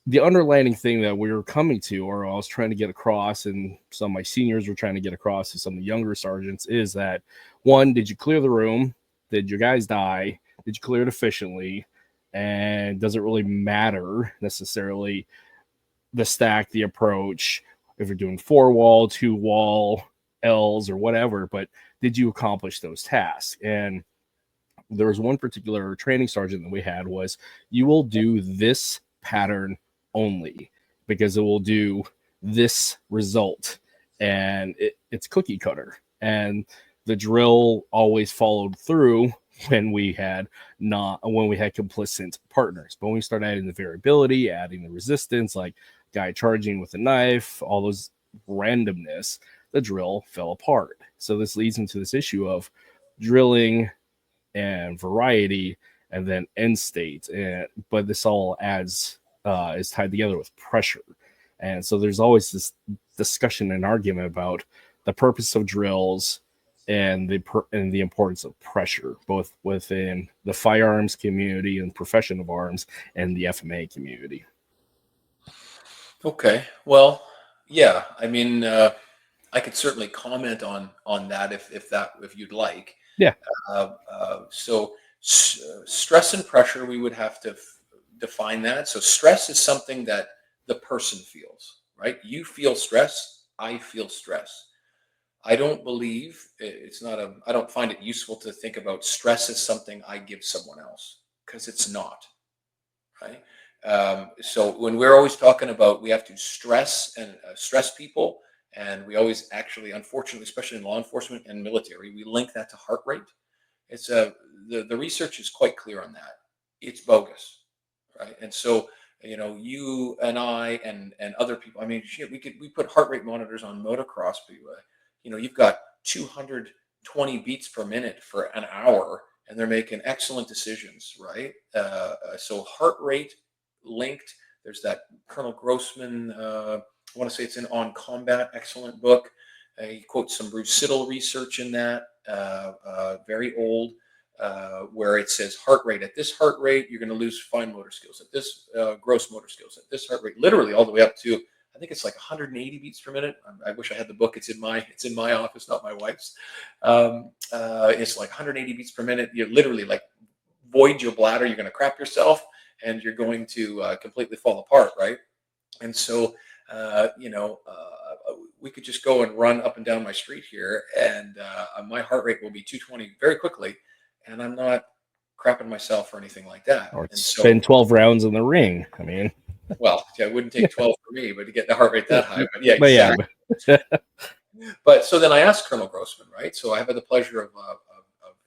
the underlining thing that we were coming to, or I was trying to get across, and some of my seniors were trying to get across to some of the younger sergeants, is that, one, did you clear the room? Did your guys die? Did you clear it efficiently? And does it really matter necessarily the stack, the approach, if you're doing 4-wall, 2-wall, L's or whatever, but did you accomplish those tasks? And there was one particular training sergeant that we had was, you will do this pattern only because it will do this result, and it's cookie cutter. And the drill always followed through when we had complicit partners. But when we start adding the variability, adding the resistance, like guy charging with a knife, all those randomness, the drill fell apart. So this leads into this issue of drilling and variety and then end state. But this all is tied together with pressure. And so there's always this discussion and argument about the purpose of drills and the importance of pressure, both within the firearms community and profession of arms and the FMA community. Okay. Well, yeah, I mean, I could certainly comment on that if you'd like. Yeah. So stress and pressure, we would have to define that. So stress is something that the person feels, right? You feel stress. I feel stress. I don't believe I don't find it useful to think about stress as something I give someone else, because it's not, right? So when we're always talking about, we have to stress people, and we always actually, unfortunately, especially in law enforcement and military, we link that to heart rate. It's the research is quite clear on that. It's bogus, right? And so, you and I and other people, I mean, shit, we put heart rate monitors on motocross, but you've got 220 beats per minute for an hour, and they're making excellent decisions, right? So heart rate linked. There's that Colonel Grossman, I want to say it's in On Combat, excellent book. He quotes some Bruce Siddle research in that, very old, where it says heart rate. At this heart rate, you're going to lose fine motor skills. At this gross motor skills. At this heart rate, literally all the way up to, I think it's like 180 beats per minute. I wish I had the book. It's in my office, not my wife's. It's like 180 beats per minute. You're literally like void your bladder. You're going to crap yourself, and you're going to completely fall apart, right? And so, we could just go and run up and down my street here, and my heart rate will be 220 very quickly, and I'm not crapping myself or anything like that. Or and spend 12 rounds in the ring. I mean, well, yeah, it wouldn't take 12 for me, but to get the heart rate that high. But yeah, exactly. But so then I asked Colonel Grossman, right? So I have had the pleasure of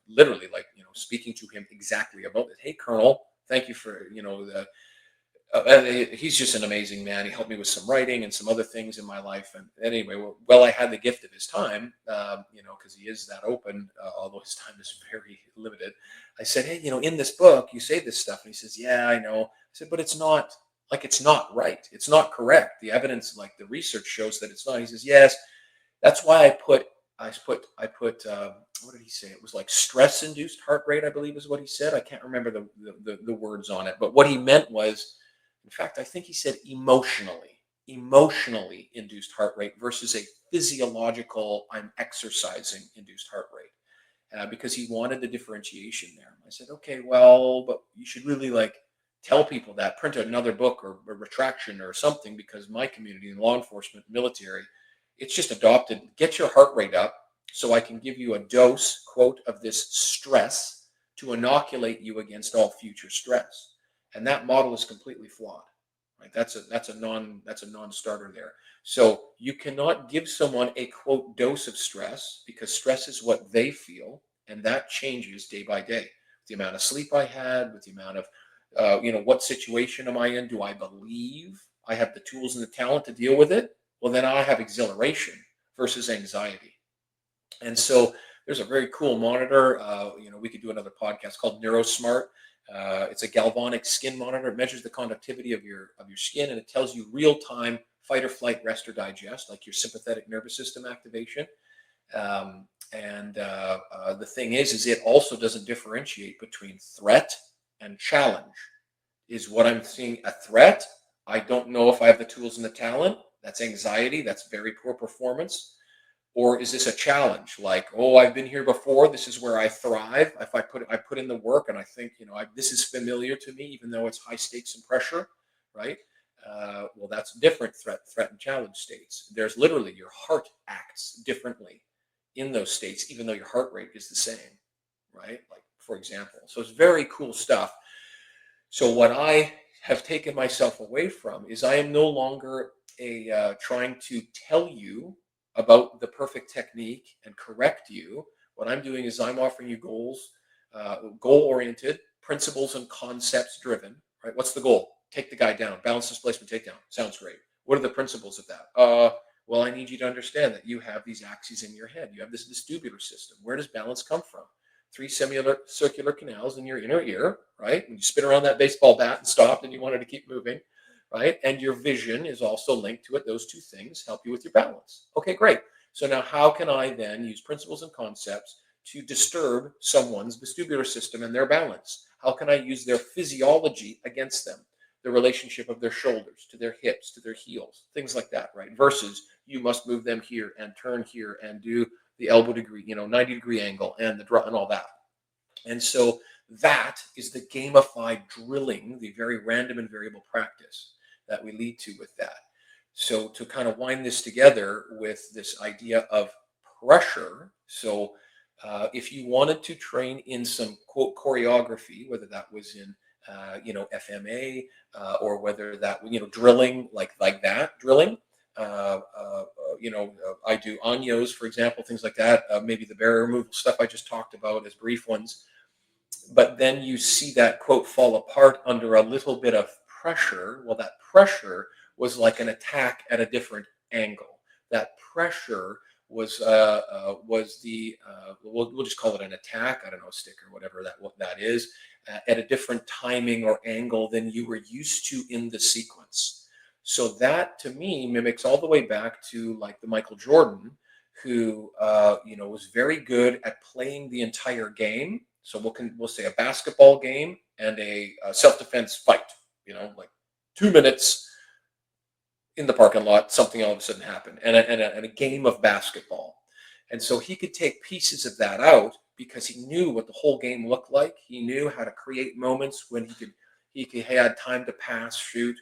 literally, like, speaking to him exactly about it. Hey, Colonel, thank you for, he's just an amazing man. He helped me with some writing and some other things in my life. And anyway, well, I had the gift of his time, because he is that open, although his time is very limited. I said, hey, in this book, you say this stuff. And he says, yeah, I know. I said, but it's not right. It's not correct. The evidence, like the research, shows that it's not. He says, yes, that's why I put, what did he say? It was like stress-induced heart rate, I believe is what he said. I can't remember the words on it. But what he meant was, in fact, I think he said emotionally induced heart rate versus a physiological, I'm exercising induced heart rate, because he wanted the differentiation there. I said, okay, well, but you should really tell people that, print another book or a retraction or something, because my community in law enforcement, military, it's just adopted, get your heart rate up so I can give you a dose, quote, of this stress to inoculate you against all future stress. And that model is completely flawed, right? That's a non-starter there. So you cannot give someone a, quote, dose of stress, because stress is what they feel, and that changes day by day. The amount of sleep I had, with the amount of, what situation am I in? Do I believe I have the tools and the talent to deal with it? Well, then I have exhilaration versus anxiety. And so there's a very cool monitor. We could do another podcast called NeuroSmart. It's a galvanic skin monitor. It measures the conductivity of your skin, and it tells you real-time fight or flight, rest or digest, like your sympathetic nervous system activation. The thing is it also doesn't differentiate between threat and challenge. Is what I'm seeing a threat? I don't know if I have the tools and the talent. That's anxiety. That's very poor performance. Or is this a challenge? Like, oh, I've been here before. This is where I thrive. If I put in the work, and I think, this is familiar to me, even though it's high stakes and pressure, right? Well, that's different threat and challenge states. There's literally, your heart acts differently in those states, even though your heart rate is the same, right? Like, for example. So it's very cool stuff. So what I have taken myself away from is I am no longer trying to tell you about the perfect technique and correct you. What I'm doing is I'm offering you goals, goal-oriented, principles and concepts driven, right? What's the goal? Take the guy down, balance, displacement, takedown. Sounds great. What are the principles of that? Well, I need you to understand that you have these axes in your head. You have this vestibular system. Where does balance come from? 3 circular canals in your inner ear, right? When you spin around that baseball bat and stopped and you wanted to keep moving, right? And your vision is also linked to it. Those two things help you with your balance. Okay, great. So now how can I then use principles and concepts to disturb someone's vestibular system and their balance? How can I use their physiology against them? The relationship of their shoulders to their hips, to their heels, things like that, right? Versus you must move them here and turn here and do the elbow degree, 90-degree angle and the draw and all that. And so That is the gamified drilling, the very random and variable practice that we lead to with that. So to kind of wind this together with this idea of pressure. So if you wanted to train in some quote choreography, whether that was in FMA or whether that drilling like that drilling. I do anyos, for example, things like that. Maybe the barrier removal stuff I just talked about as brief ones. But then you see that quote fall apart under a little bit of pressure. Well, that pressure was like an attack at a different angle. That pressure was we'll just call it an attack. I don't know, stick or whatever that is, at a different timing or angle than you were used to in the sequence. So that to me mimics all the way back to like the Michael Jordan, who was very good at playing the entire game. So we'll say a basketball game and a self-defense fight. Like 2 minutes in the parking lot, something all of a sudden happened, and a game of basketball. And so he could take pieces of that out because he knew what the whole game looked like. He knew how to create moments when he had time to pass, shoot,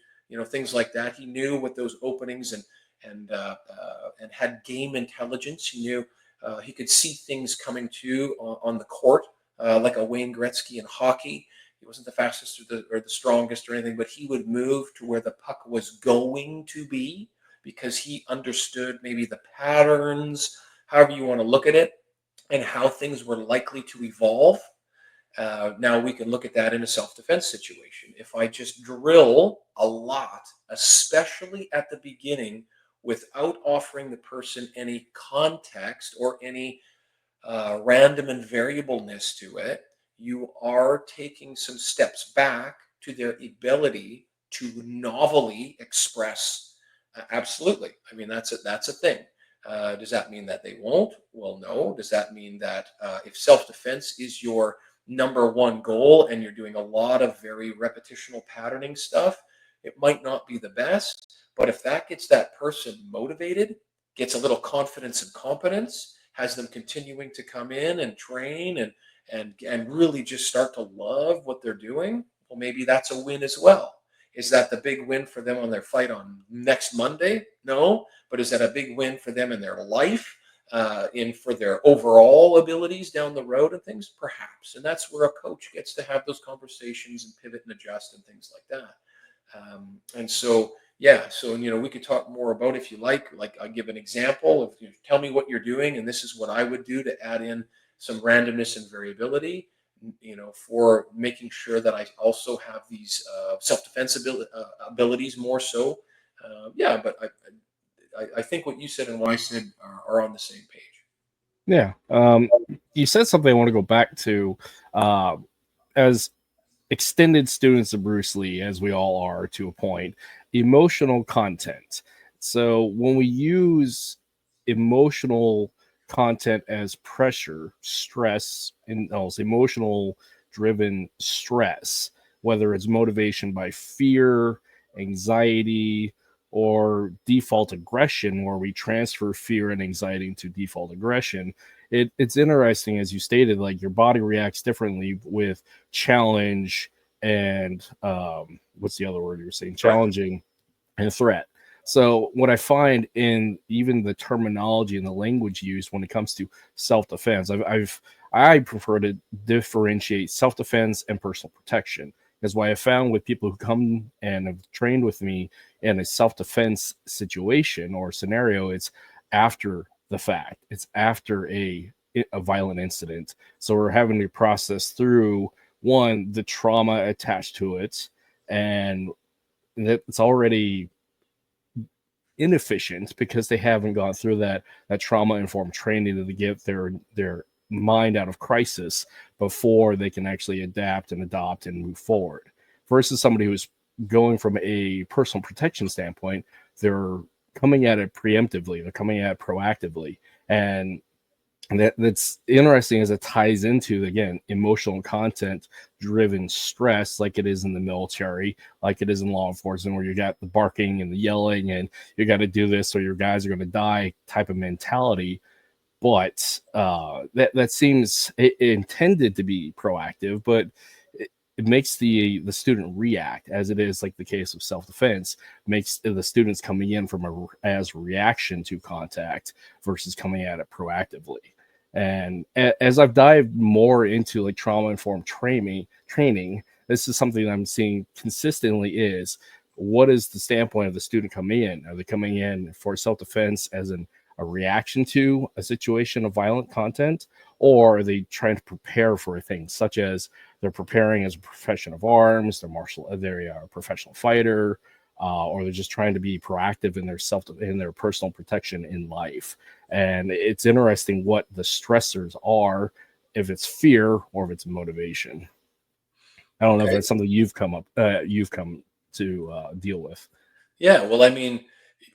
things like that. He knew what those openings and had game intelligence. He knew he could see things coming to on the court, like a Wayne Gretzky in hockey. He wasn't the fastest or the strongest or anything, but he would move to where the puck was going to be because he understood maybe the patterns, however you want to look at it, and how things were likely to evolve. Now we can look at that in a self-defense situation. If I just drill a lot, especially at the beginning, without offering the person any context or any random and variableness to it, you are taking some steps back to their ability to novelly express. Absolutely. I mean, that's a thing. Does that mean that they won't? Well, no. Does that mean that if self-defense is your number one goal and you're doing a lot of very repetitional patterning stuff, it might not be the best. But if that gets that person motivated, gets a little confidence and competence, has them continuing to come in and train and really just start to love what they're doing, well, maybe that's a win as well. Is that the big win for them on their fight on next Monday? No. But is that a big win for them in their life, for their overall abilities down the road and things? Perhaps. And that's where a coach gets to have those conversations and pivot and adjust and things like that. And so, yeah, so, we could talk more about, if you like I'll give an example of, tell me what you're doing, and this is what I would do to add in some randomness and variability, for making sure that I also have these self-defense abilities more so. But I think what you said and what I said are on the same page. Yeah. You said something I want to go back to. As extended students of Bruce Lee, as we all are to a point, emotional content. So when we use emotional content as pressure, stress, and also emotional driven stress, whether it's motivation by fear, anxiety, or default aggression, where we transfer fear and anxiety into default aggression, it's interesting, as you stated, like your body reacts differently with challenge and what's the other word you were saying? Challenging and threat. So what I find in even the terminology and the language used when it comes to self-defense, I prefer to differentiate self-defense and personal protection. Because what I found with people who come and have trained with me in a self-defense situation or scenario, it's after the fact. It's after a violent incident. So we're having to process through, one, the trauma attached to it, and it's already inefficient because they haven't gone through that trauma-informed training to get their mind out of crisis before they can actually adapt and adopt and move forward. Versus somebody who's going from a personal protection standpoint, they're coming at it preemptively, they're coming at it proactively, and that's interesting as it ties into, again, emotional content driven stress, like it is in the military, like it is in law enforcement, where you got the barking and the yelling and you got to do this or your guys are going to die type of mentality. but that seems intended to be proactive, but it makes the student react, as it is like the case of self-defense, makes the students coming in from as reaction to contact versus coming at it proactively. And as I've dived more into like trauma-informed training, this is something I'm seeing consistently is, what is the standpoint of the student coming in? Are they coming in for self-defense as a reaction to a situation of violent content, or are they trying to prepare for things such as they're preparing as a profession of arms, they're a professional fighter, or they're just trying to be proactive in their personal protection in life? And it's interesting what the stressors are, if it's fear or if it's motivation. I don't know if Okay. that's something you've come to deal with. Yeah. Well, I mean,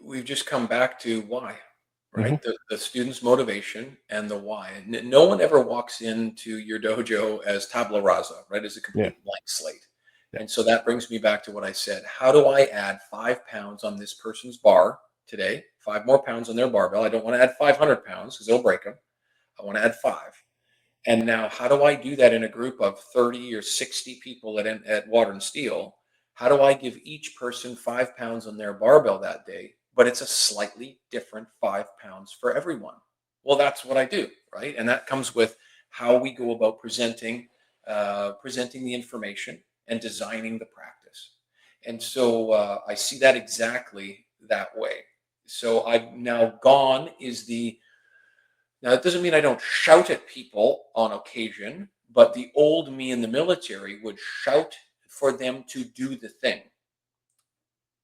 we've just come back to why, Mm-hmm. right? The student's motivation and the why. No one ever walks into your dojo as tabula rasa, right? As a complete blank slate. Yeah. And so that brings me back to what I said. How do I add 5 pounds on this person's bar today? 5 more pounds on their barbell. I don't want to add 500 pounds because they'll break them. I want to add 5. And now, how do I do that in a group of 30 or 60 people at Water and Steel? How do I give each person 5 pounds on their barbell that day, but it's a slightly different 5 pounds for everyone? Well, that's what I do, right? And that comes with how we go about presenting the information and designing the practice. And so I see that exactly that way. So I've now gone is the now, it doesn't mean I don't shout at people on occasion, but the old me in the military would shout for them to do the thing.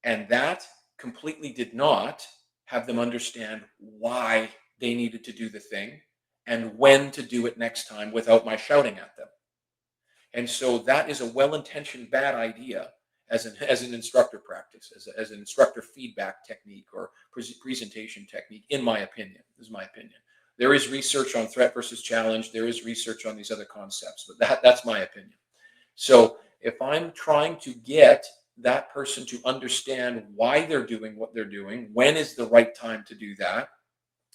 And that completely did not have them understand why they needed to do the thing and when to do it next time without my shouting at them. And so that is a well-intentioned bad idea as an instructor practice, as an instructor feedback technique or presentation technique, in my opinion. This is my opinion. There is research on threat versus challenge. There is research on these other concepts, but that's my opinion. So if I'm trying to get that person to understand why they're doing what they're doing, when is the right time to do that,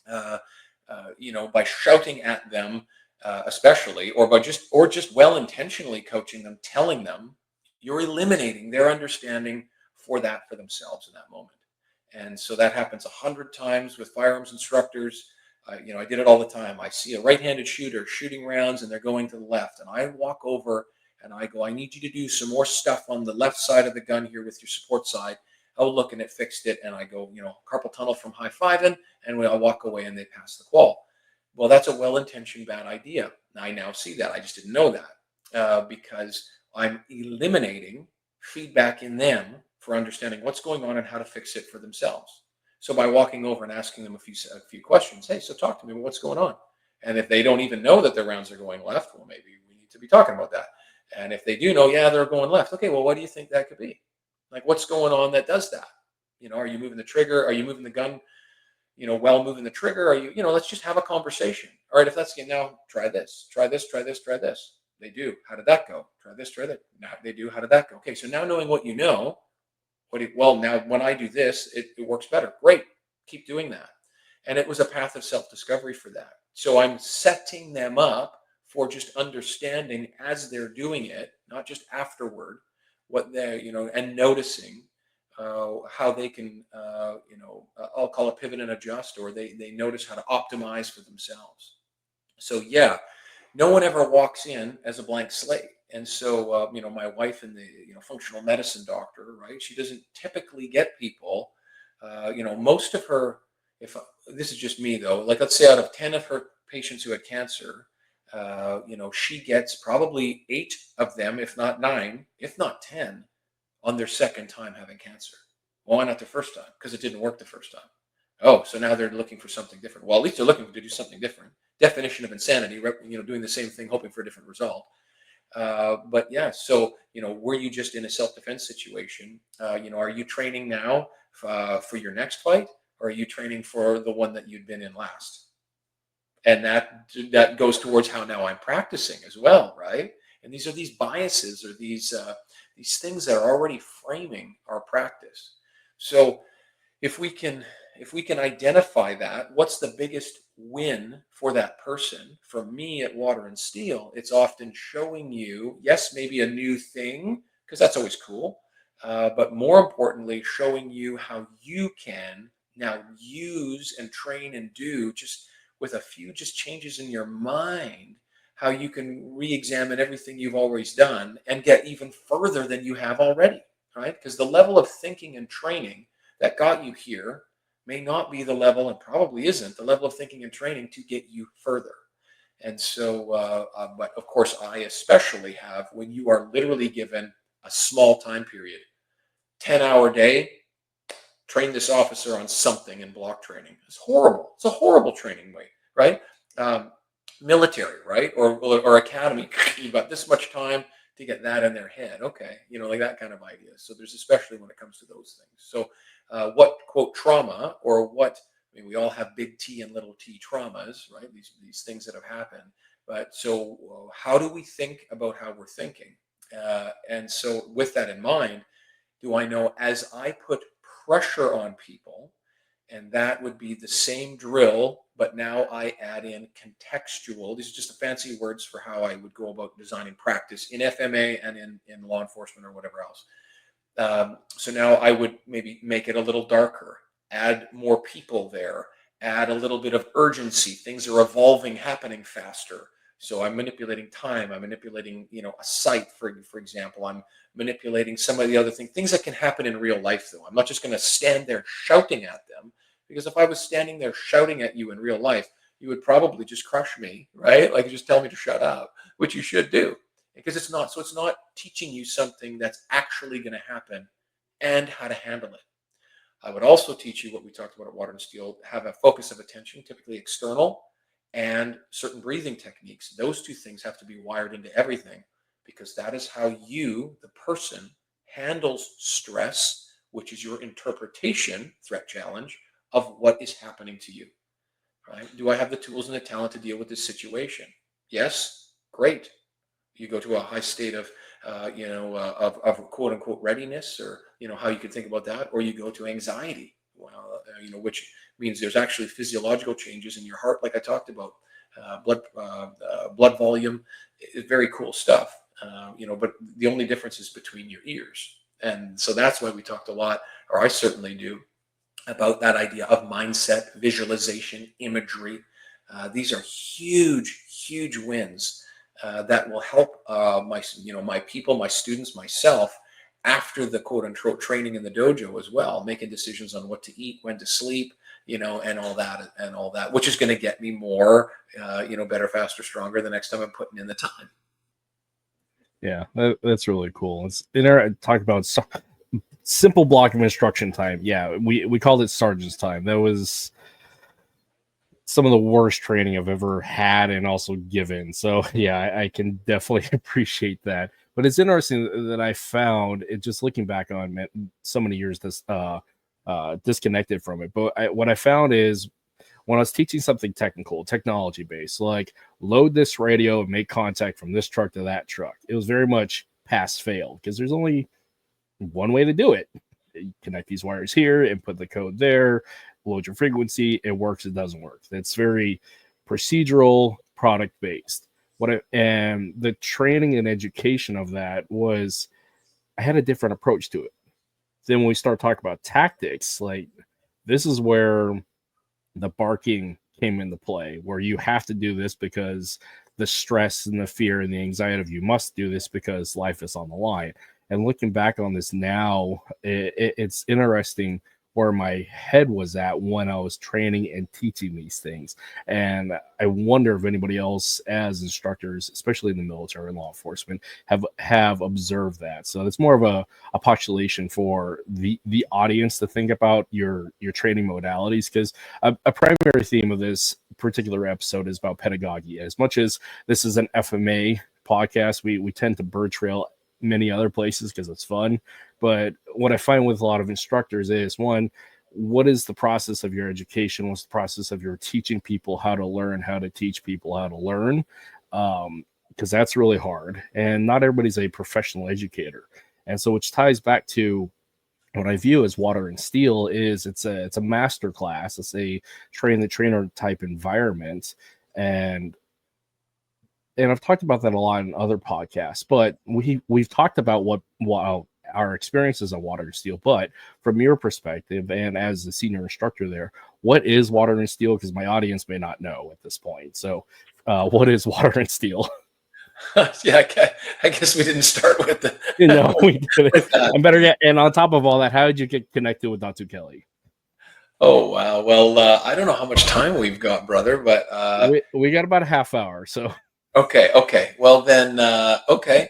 by shouting at them, especially, or just well intentionally coaching them, telling them, you're eliminating their understanding for themselves in that moment. And so that happens 100 times with firearms instructors. I did it all the time. I see a right-handed shooter shooting rounds and they're going to the left. And I walk over and I go, I need you to do some more stuff on the left side of the gun here with your support side. Oh, look, and it fixed it. And I go, carpal tunnel from high-fiving, and I walk away and they pass the qual. Well, that's a well-intentioned bad idea. I now see that. I just didn't know that because I'm eliminating feedback in them for understanding what's going on and how to fix it for themselves. So by walking over and asking them a few questions, hey, so talk to me, what's going on? And if they don't even know that their rounds are going left, well, maybe we need to be talking about that. And if they do know, yeah, they're going left. Okay, well, what do you think that could be? Like, what's going on that does that? Are you moving the trigger? Are you moving the gun? While moving the trigger? Are you, let's just have a conversation. All right, if that's now try this, try this, try this, try this. They do. How did that go? Try this, try that. Now they do. How did that go? Okay, so now knowing what you know, now when I do this, it works better. Great. Keep doing that. And it was a path of self-discovery for that. So I'm setting them up for just understanding as they're doing it, not just afterward, what they're, and noticing how they can, I'll call it pivot and adjust, or they notice how to optimize for themselves. So yeah, no one ever walks in as a blank slate. And so, my wife and the, functional medicine doctor, right? She doesn't typically get people, most of her, this is just me though, like let's say out of 10 of her patients who had cancer, she gets probably 8 of them, if not 9, if not 10, on their second time having cancer. Well, why not the first time? Because it didn't work the first time. Oh, so now they're looking for something different. Well, at least they're looking to do something different. Definition of insanity, doing the same thing, hoping for a different result. But yeah, so, were you just in a self-defense situation? Are you training now for your next fight? Or are you training for the one that you'd been in last? And that goes towards how now I'm practicing as well, right? And these are these biases or these things that are already framing our practice. So if we can if we can identify that, what's the biggest win for that person? For me at Water and Steel, it's often showing you, yes, maybe a new thing, because that's always cool. But more importantly, showing you how you can now use and train and do, just with a few just changes in your mind, how you can re-examine everything you've always done and get even further than you have already, right? Because the level of thinking and training that got you here may not be the level, and probably isn't the level of thinking and training to get you further. And so, but of course, I especially have, when you are literally given a small time period, 10-hour day, train this officer on something in block training. It's horrible. It's a horrible training way, right? Military, right? Or academy, you've got this much time to get that in their head. Okay, like that kind of idea. So there's, especially when it comes to those things. So what, quote, trauma, or what, I mean, we all have big T and little t traumas, right? These things that have happened. But so how do we think about how we're thinking? And so with that in mind, do I know, as I put pressure on people, and that would be the same drill, but now I add in contextual. These are just the fancy words for how I would go about designing practice in FMA and in law enforcement or whatever else. So now I would maybe make it a little darker, add more people there, add a little bit of urgency. Things are evolving, happening faster. So I'm manipulating time. I'm manipulating, a site, for example. I'm manipulating some of the other things that can happen in real life, though. I'm not just going to stand there shouting at them, because if I was standing there shouting at you in real life, you would probably just crush me, right? Like, just tell me to shut up, which you should do, because it's not. So it's not teaching you something that's actually going to happen and how to handle it. I would also teach you what we talked about at Water and Steel, have a focus of attention, typically external, and certain breathing techniques. Those two things have to be wired into everything, because that is how you, the person, handles stress, which is your interpretation, threat challenge, of what is happening to you, right? Do I have the tools and the talent to deal with this situation? Yes, great. You go to a high state of, of quote unquote readiness, or, how you could think about that, or you go to anxiety, which means there's actually physiological changes in your heart, like I talked about, blood volume, very cool stuff, but the only difference is between your ears. And so that's why we talked a lot, or I certainly do, about that idea of mindset, visualization, imagery. These are huge, huge wins that will help my people, my students, myself, after the quote unquote training in the dojo as well, making decisions on what to eat, when to sleep, and all that, which is going to get me more, better, faster, stronger the next time I'm putting in the time. Yeah, that's really cool. It's talk about simple block of instruction time. Yeah, we called it sergeant's time. That was some of the worst training I've ever had and also given. So yeah, I can definitely appreciate that. But it's interesting that I found it, just looking back on so many years this disconnected from it. But what I found is, when I was teaching something technical, technology based, like load this radio and make contact from this truck to that truck, it was very much pass fail, because there's only one way to do it. You connect these wires here and put the code there, load your frequency. It works, it doesn't work. That's very procedural, product based. And the training and education of that was, I had a different approach to it. Then when we start talking about tactics, like, this is where the barking came into play, where you have to do this because the stress and the fear and the anxiety of, you must do this because life is on the line. And looking back on this now, it's interesting where my head was at when I was training and teaching these things. And I wonder if anybody else, as instructors, especially in the military and law enforcement, have observed that. So it's more of a postulation for the audience to think about your training modalities, because a primary theme of this particular episode is about pedagogy. As much as this is an FMA podcast, we tend to bird trail many other places because it's fun. But what I find with a lot of instructors is, one, what is the process of your education? What's the process of your teaching people how to learn, how to teach people how to learn? Because that's really hard. And not everybody's a professional educator. And so, which ties back to what I view as Water and Steel is it's a master class. It's a train the trainer type environment, and I've talked about that a lot in other podcasts. But we've talked about what our experiences on Water and Steel. But from your perspective, and as the senior instructor there, what is Water and Steel? Because my audience may not know at this point. So, what is Water and Steel? Yeah, I guess we didn't start with the. No, we didn't. With that. And better yet, and on top of all that, how did you get connected with Dr. Kelly? Oh wow. Well, I don't know how much time we've got, brother, but We got about a half hour, so okay. Well then, okay.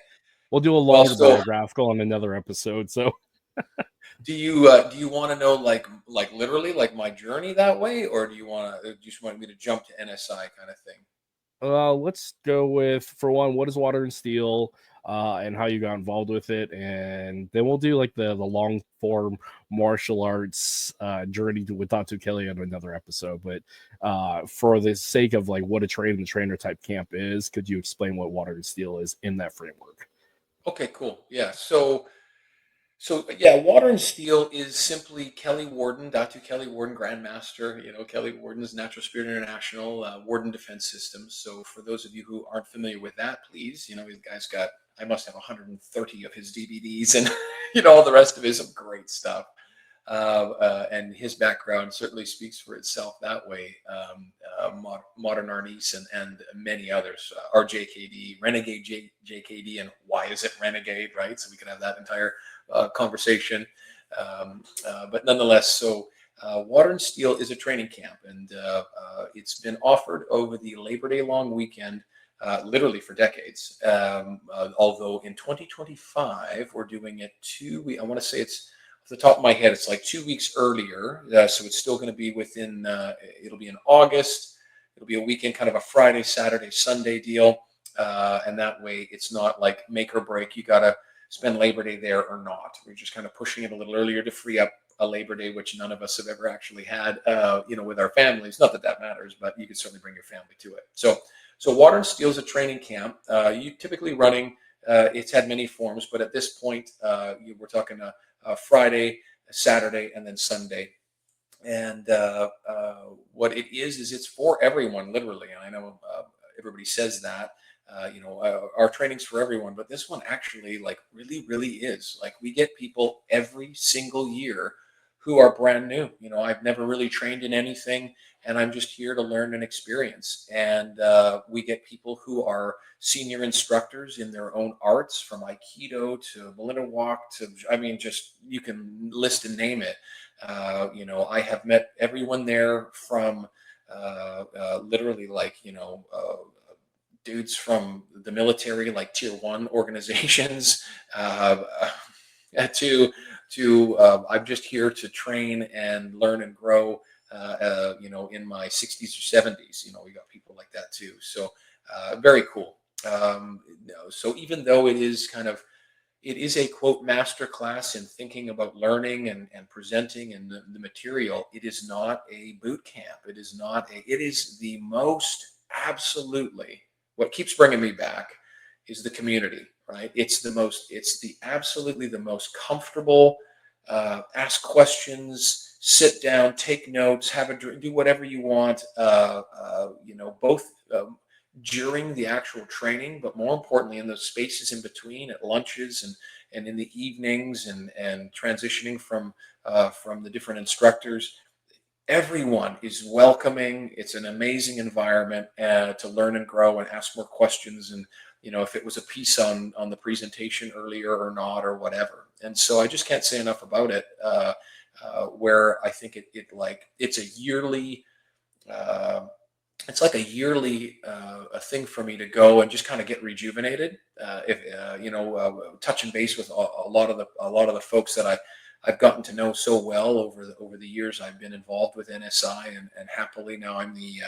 we'll do a Well, longer so biographical on another episode. So, do you want to know like literally like my journey that way, or do you just want me to jump to NSI kind of thing? let's go with, for one, what is Water and Steel, and how you got involved with it, and then we'll do like the long form martial arts journey with Dr. Kelly on another episode. But for the sake of like what a train the trainer type camp is, could you explain what Water and Steel is in that framework? Okay, cool. Yeah. So yeah, Water and Steel is simply Kelly Warden, Dr. Kelly Warden, Grandmaster. Kelly Warden's Natural Spirit International Warden Defense Systems. So for those of you who aren't familiar with that, please, the guy's got, I must have 130 of his DVDs and all the rest of his some great stuff. And his background certainly speaks for itself that way. Modern Arnis and many others, RJKD, Renegade JKD, and why is it Renegade, right? So we can have that entire conversation. But nonetheless, so Water and Steel is a training camp, and it's been offered over the Labor Day long weekend, literally for decades. Although in 2025, we're doing it I want to say it's, off the top of my head, it's like 2 weeks earlier. So it's still going to be within, it'll be in August. It'll be a weekend, kind of a Friday, Saturday, Sunday deal. And that way it's not like make or break. You got to spend Labor Day there or not. We're just kind of pushing it a little earlier to free up a Labor Day, which none of us have ever actually had, with our families. Not that that matters, but you can certainly bring your family to it. So Water and Steel is a training camp. You typically running, it's had many forms, but at this point, we're talking Friday, Saturday, and then Sunday. And what it is it's for everyone, literally. And I know everybody says that. Our training's for everyone, but this one actually like really, really is. Like we get people every single year who are brand new. I've never really trained in anything, and I'm just here to learn and experience. And we get people who are senior instructors in their own arts, from Aikido to Melinda Walk to, just you can list and name it. I have met everyone there from literally like, dudes from the military, like tier 1 organizations, to I'm just here to train and learn and grow, in my 60s or 70s. We got people like that too. So very cool. So even though it is a quote master class in thinking about learning and presenting and the material, it is not a boot camp. It is the most, absolutely, what keeps bringing me back is the community, right? It's absolutely the most comfortable, ask questions, sit down, take notes, have a drink, do whatever you want, both during the actual training, but more importantly in those spaces in between, at lunches and in the evenings, and transitioning from the different instructors. Everyone is welcoming. It's an amazing environment to learn and grow and ask more questions. And, if it was a piece on the presentation earlier or not, or whatever. And so I just can't say enough about it, where I think it's a yearly, it's like a yearly a thing for me to go and just kind of get rejuvenated. Touching base with a lot of the folks that I've gotten to know so well over the years I've been involved with NSI, and happily now I'm the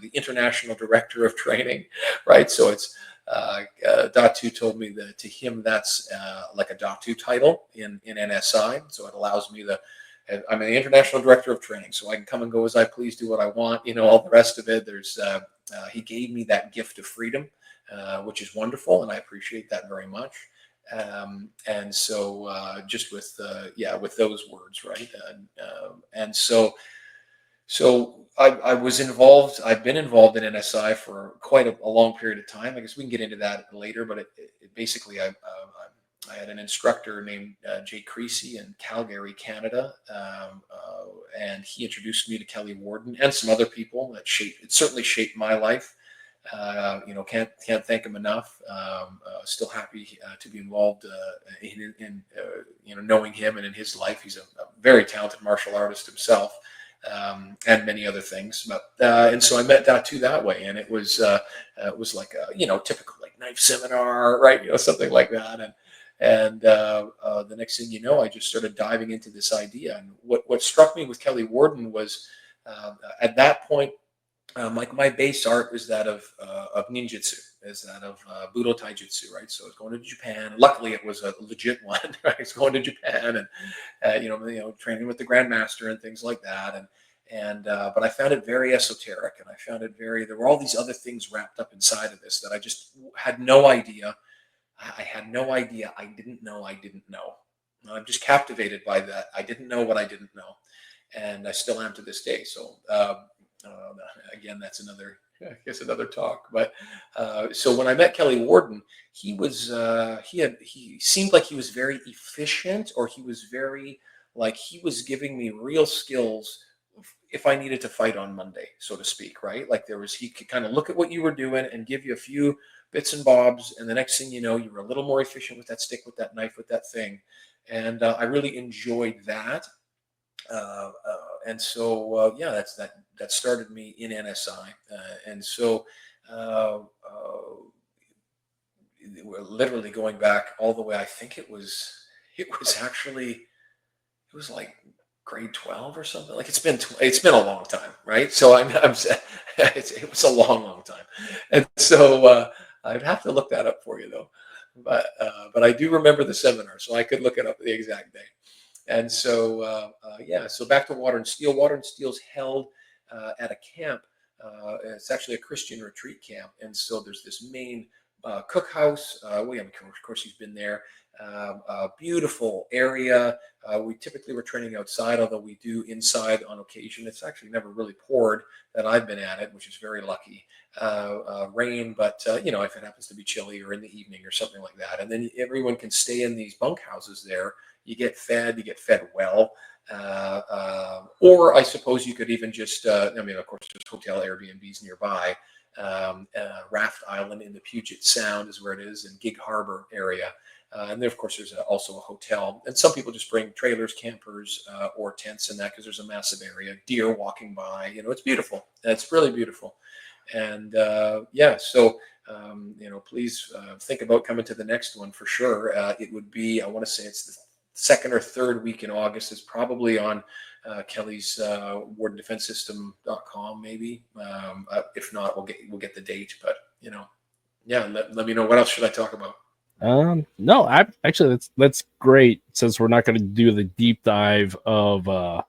the international director of training, right? So it's Datu told me that to him that's like a Datu title in NSI, so it allows me I'm the international director of training, so I can come and go as I please, do what I want, all the rest of it. There's he gave me that gift of freedom, which is wonderful, and I appreciate that very much. And so just with with those words, right? And so I was involved. I've been involved in NSI for quite a long period of time. I guess we can get into that later. But basically, I had an instructor named Jay Creasy in Calgary, Canada, and he introduced me to Kelly Warden and some other people that certainly shaped my life. Can't thank him enough. Still happy to be involved in knowing him and in his life. He's a very talented martial artist himself, and many other things. But and so I met Datu that way, and it was like a typical like knife seminar, right? Something like that, and the next thing you know, I just started diving into this idea. And what struck me with Kelly Warden was at that point. My base art is that of ninjutsu, is that of Budo Taijutsu, right? So I was going to Japan. Luckily, it was a legit one. Right? I was going to Japan and training with the grandmaster and things like that. But I found it very esoteric, and I found it there were all these other things wrapped up inside of this that I just had no idea. I had no idea. I didn't know. I'm just captivated by that. I didn't know what I didn't know, and I still am to this day. So. Again, that's another talk. But so when I met Kelly Warden, he seemed like he was very efficient, or he was very like he was giving me real skills if I needed to fight on Monday, so to speak, right? Like he could kind of look at what you were doing and give you a few bits and bobs, and the next thing you know, you were a little more efficient with that stick, with that knife, with that thing, and I really enjoyed that. And so that started me in NSI, and so we're literally going back all the way. I think it was like grade 12 or something. Like it's been a long time, right? So it was a long time, and so I'd have to look that up for you though. But I do remember the seminar, so I could look it up the exact day. And so, so back to Water and Steel. Water and Steel's held at a camp. It's actually a Christian retreat camp. And so there's this main cookhouse. Of course, he's been there. Beautiful area. We typically were training outside, although we do inside on occasion. It's actually never really poured that I've been at it, which is very lucky. Rain, but if it happens to be chilly or in the evening or something like that. And then everyone can stay in these bunkhouses there. You get fed well. Or I suppose you could even just, of course, there's hotel Airbnbs nearby. Raft Island in the Puget Sound is where it is, in Gig Harbor area. And then, of course, there's also a hotel. And some people just bring trailers, campers, or tents in that because there's a massive area. Deer walking by. It's beautiful. It's really beautiful. And please think about coming to the next one for sure. It would be, I want to say it's the second or third week in August. Is probably on Kelly's wardendefensesystem.com maybe. If not, we'll get the date. But let me know, what else should I talk about? No, actually that's great, since we're not going to do the deep dive of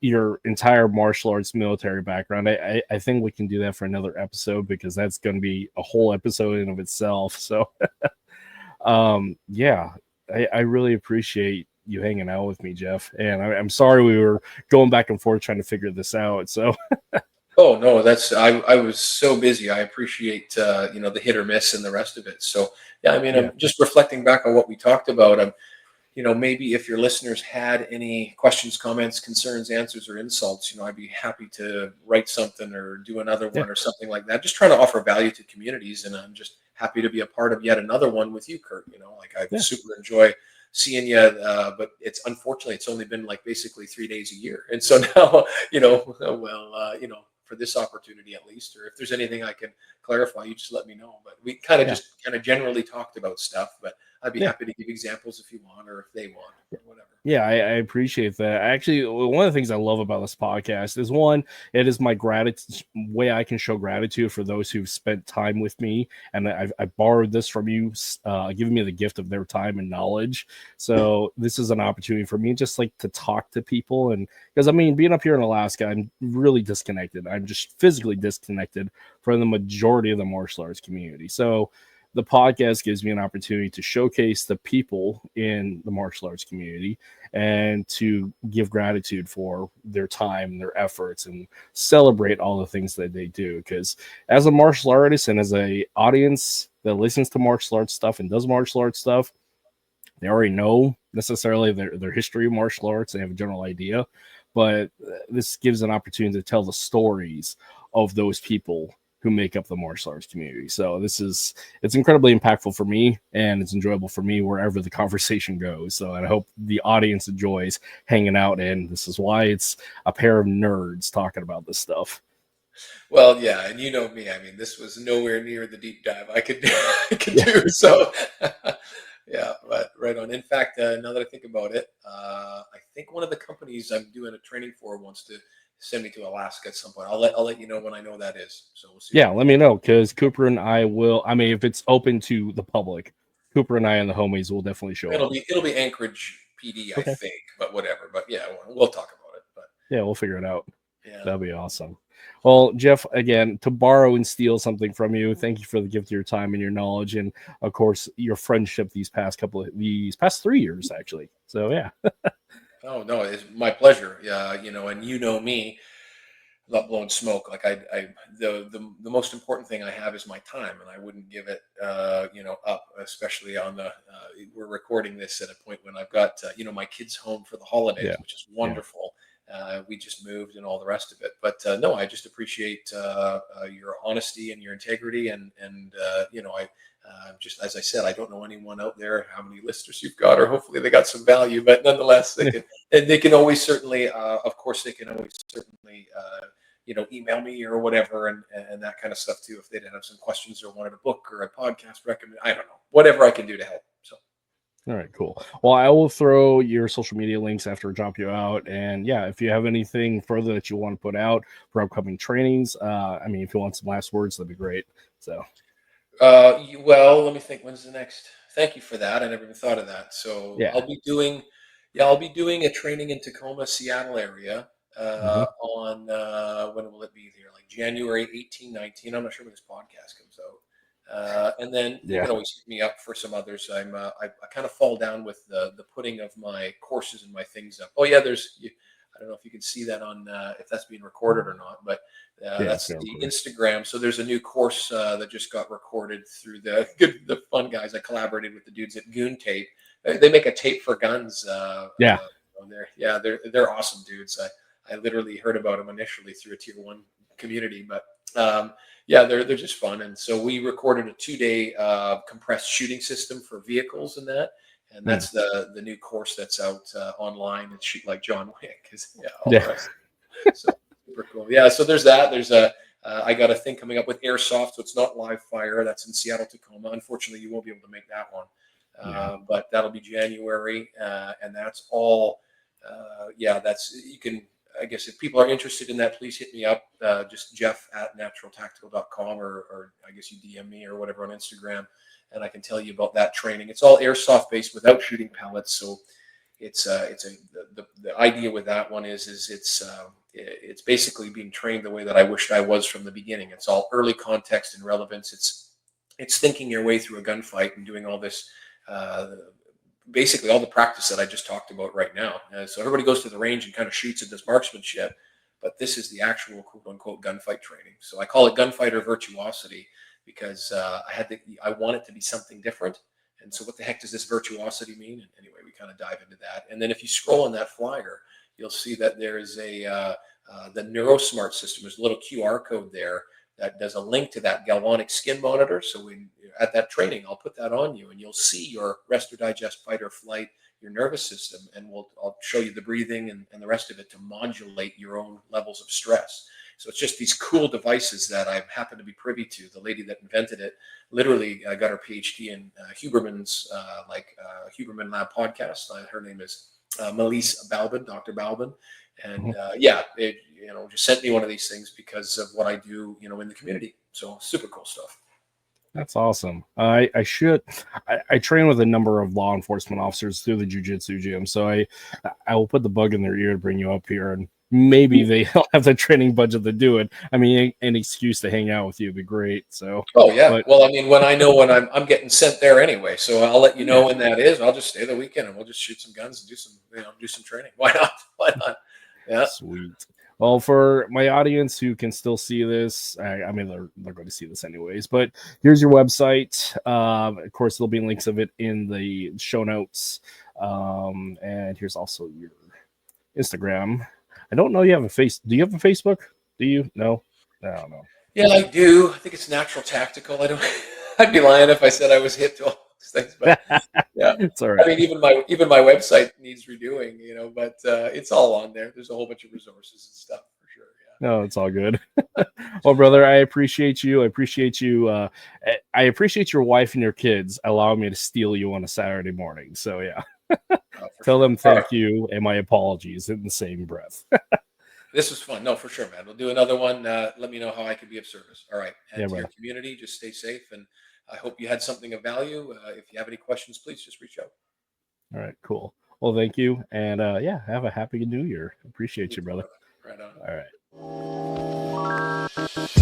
your entire martial arts military background. I think we can do that for another episode, because that's going to be a whole episode in of itself. So I really appreciate you hanging out with me, Jeff. And I'm sorry we were going back and forth trying to figure this out. So, oh no, I was so busy. I appreciate the hit or miss and the rest of it. So I'm just reflecting back on what we talked about. Maybe if your listeners had any questions, comments, concerns, answers, or insults, I'd be happy to write something or do another one or something like that. Just trying to offer value to communities, and I'm just happy to be a part of yet another one with you, Kurt. I super enjoy seeing you, but unfortunately it's only been like basically 3 days a year, and so now for this opportunity at least, or if there's anything I can clarify, you just let me know. But we just generally talked about stuff, but I'd be happy to give examples if you want, or if they want, or whatever. Yeah, I appreciate that. Actually, one of the things I love about this podcast is, one, it is my gratitude, way I can show gratitude for those who've spent time with me. And I borrowed this from you, giving me the gift of their time and knowledge. So this is an opportunity for me just like to talk to people. And because being up here in Alaska, I'm really disconnected. I'm just physically disconnected from the majority of the martial arts community. So the podcast gives me an opportunity to showcase the people in the martial arts community and to give gratitude for their time, their efforts, and celebrate all the things that they do. Because as a martial artist and as a audience that listens to martial arts stuff and does martial arts stuff, they already know necessarily their history of martial arts. They have a general idea, but this gives an opportunity to tell the stories of those people who make up the martial arts community. So it's incredibly impactful for me, and it's enjoyable for me wherever the conversation goes. So I hope the audience enjoys hanging out, and this is why it's a pair of nerds talking about this stuff. Well, yeah, and you know me. I mean, this was nowhere near the deep dive I could do. So, yeah, but right on. In fact, now that I think about it, I think one of the companies I'm doing a training for wants to send me to Alaska at some point. I'll let you know when I know that is. So we'll see. Yeah, let me know, because Cooper and I will. I mean, if it's open to the public, Cooper and I and the homies will definitely show up. It'll be Anchorage PD, Okay. I think, but whatever. But yeah, we'll talk about it. But Yeah, we'll figure it out. yeah, That'll be awesome. Well, Jeff, again, to borrow and steal something from you, thank you for the gift of your time and your knowledge, and of course your friendship these past 3 years, actually. So yeah. oh no, it's my pleasure. Yeah, you know, and you know me. Not blowing smoke. Like the most important thing I have is my time, and I wouldn't give it, up. Especially on the, we're recording this at a point when I've got, my kids home for the holidays, Yeah. which is wonderful. We just moved and all the rest of it. But no, I just appreciate your honesty and your integrity, and I. Just as I said, I don't know anyone out there how many listeners you've got, or hopefully they got some value. But nonetheless, they can always certainly, of course, they can always certainly, email me or whatever, and that kind of stuff too. If they did have some questions or wanted a book or a podcast recommend, I don't know, whatever I can do to help. So. All right, cool. Well, I will throw your social media links after I drop you out. And yeah, if you have anything further that you want to put out for upcoming trainings, if you want some last words, that'd be great. So. Well, let me think. When's the next? Thank you for that. I never even thought of that. So Yeah. I'll be doing a training in Tacoma, Seattle area on when will it be there? Like January 18, 19. I'm not sure when this podcast comes out. And then you can always hit me up for some others. I kind of fall down with the putting of my courses and my things up. Oh yeah, I don't know if you can see that on if that's being recorded or not, but that's the Instagram. So there's a new course that just got recorded through the fun guys. I collaborated with the dudes at Goon Tape. They make a tape for guns. They're awesome dudes. I literally heard about them initially through a tier 1 community, but they're just fun. And so we recorded a 2-day compressed shooting system for vehicles and that. And that's the new course that's out online. And shoot like John Wick. So super cool. Yeah. So there's that. There's I got a thing coming up with airsoft. So it's not live fire. That's in Seattle, Tacoma. Unfortunately, you won't be able to make that one. But that'll be January. And that's all. You can, I guess if people are interested in that, please hit me up. Just jeff@naturaltactical.com or I guess you DM me or whatever on Instagram. And I can tell you about that training. It's all airsoft based without shooting pellets. So the idea with that one is it's basically being trained the way that I wished I was from the beginning. It's all early context and relevance. It's thinking your way through a gunfight and doing all this, basically all the practice that I just talked about right now. So everybody goes to the range and kind of shoots and does marksmanship, but this is the actual quote unquote gunfight training. So I call it gunfighter virtuosity, because I want it to be something different. And so what the heck does this virtuosity mean? And anyway, we kind of dive into that. And then if you scroll on that flyer, you'll see that there is the NeuroSmart system. There's a little QR code there that does a link to that galvanic skin monitor. So at that training, I'll put that on you and you'll see your rest or digest, fight or flight, your nervous system. And I'll show you the breathing and the rest of it to modulate your own levels of stress. So it's just these cool devices that I happen to be privy to. The lady that invented it literally got her PhD in Huberman's Huberman Lab podcast. Her name is Melise Balbin, Dr. Balbin. And just sent me one of these things because of what I do, in the community. So super cool stuff. That's awesome. I train with a number of law enforcement officers through the jiu-jitsu gym. So I will put the bug in their ear to bring you up here and maybe they don't have the training budget to do it. I mean, an excuse to hang out with you would be great. So, Oh yeah. but Well, I mean, when I know when I'm getting sent there anyway, so I'll let you know when that is. I'll just stay the weekend and we'll just shoot some guns and do some training. Why not? Why not? Yeah. sweet. Well, for my audience who can still see this, I mean, they're going to see this anyways, but here's your website. Of course, there'll be links of it in the show notes. And here's also your Instagram. I don't know you have a face. Do you have a Facebook? Do you? No? I don't know. Yeah, I do. I think it's natural tactical. I don't. I'd be lying if I said I was hip to all those things, but yeah. It's all I right. mean, even my website needs redoing, but it's all on there. There's a whole bunch of resources and stuff for sure. Yeah. No, it's all good. Well, brother, I appreciate you. I appreciate you. I appreciate your wife and your kids allowing me to steal you on a Saturday morning. So yeah, tell them thank you and my apologies in the same breath. This was fun. No, for sure, man. We'll do another one. Let me know how I can be of service. All right. And Yeah, to your brother. community, just stay safe. And I hope you had something of value. If you have any questions, please just reach out. All right, cool. Well, thank you, and yeah, have a happy New Year. Appreciate you, brother. Right on. All right.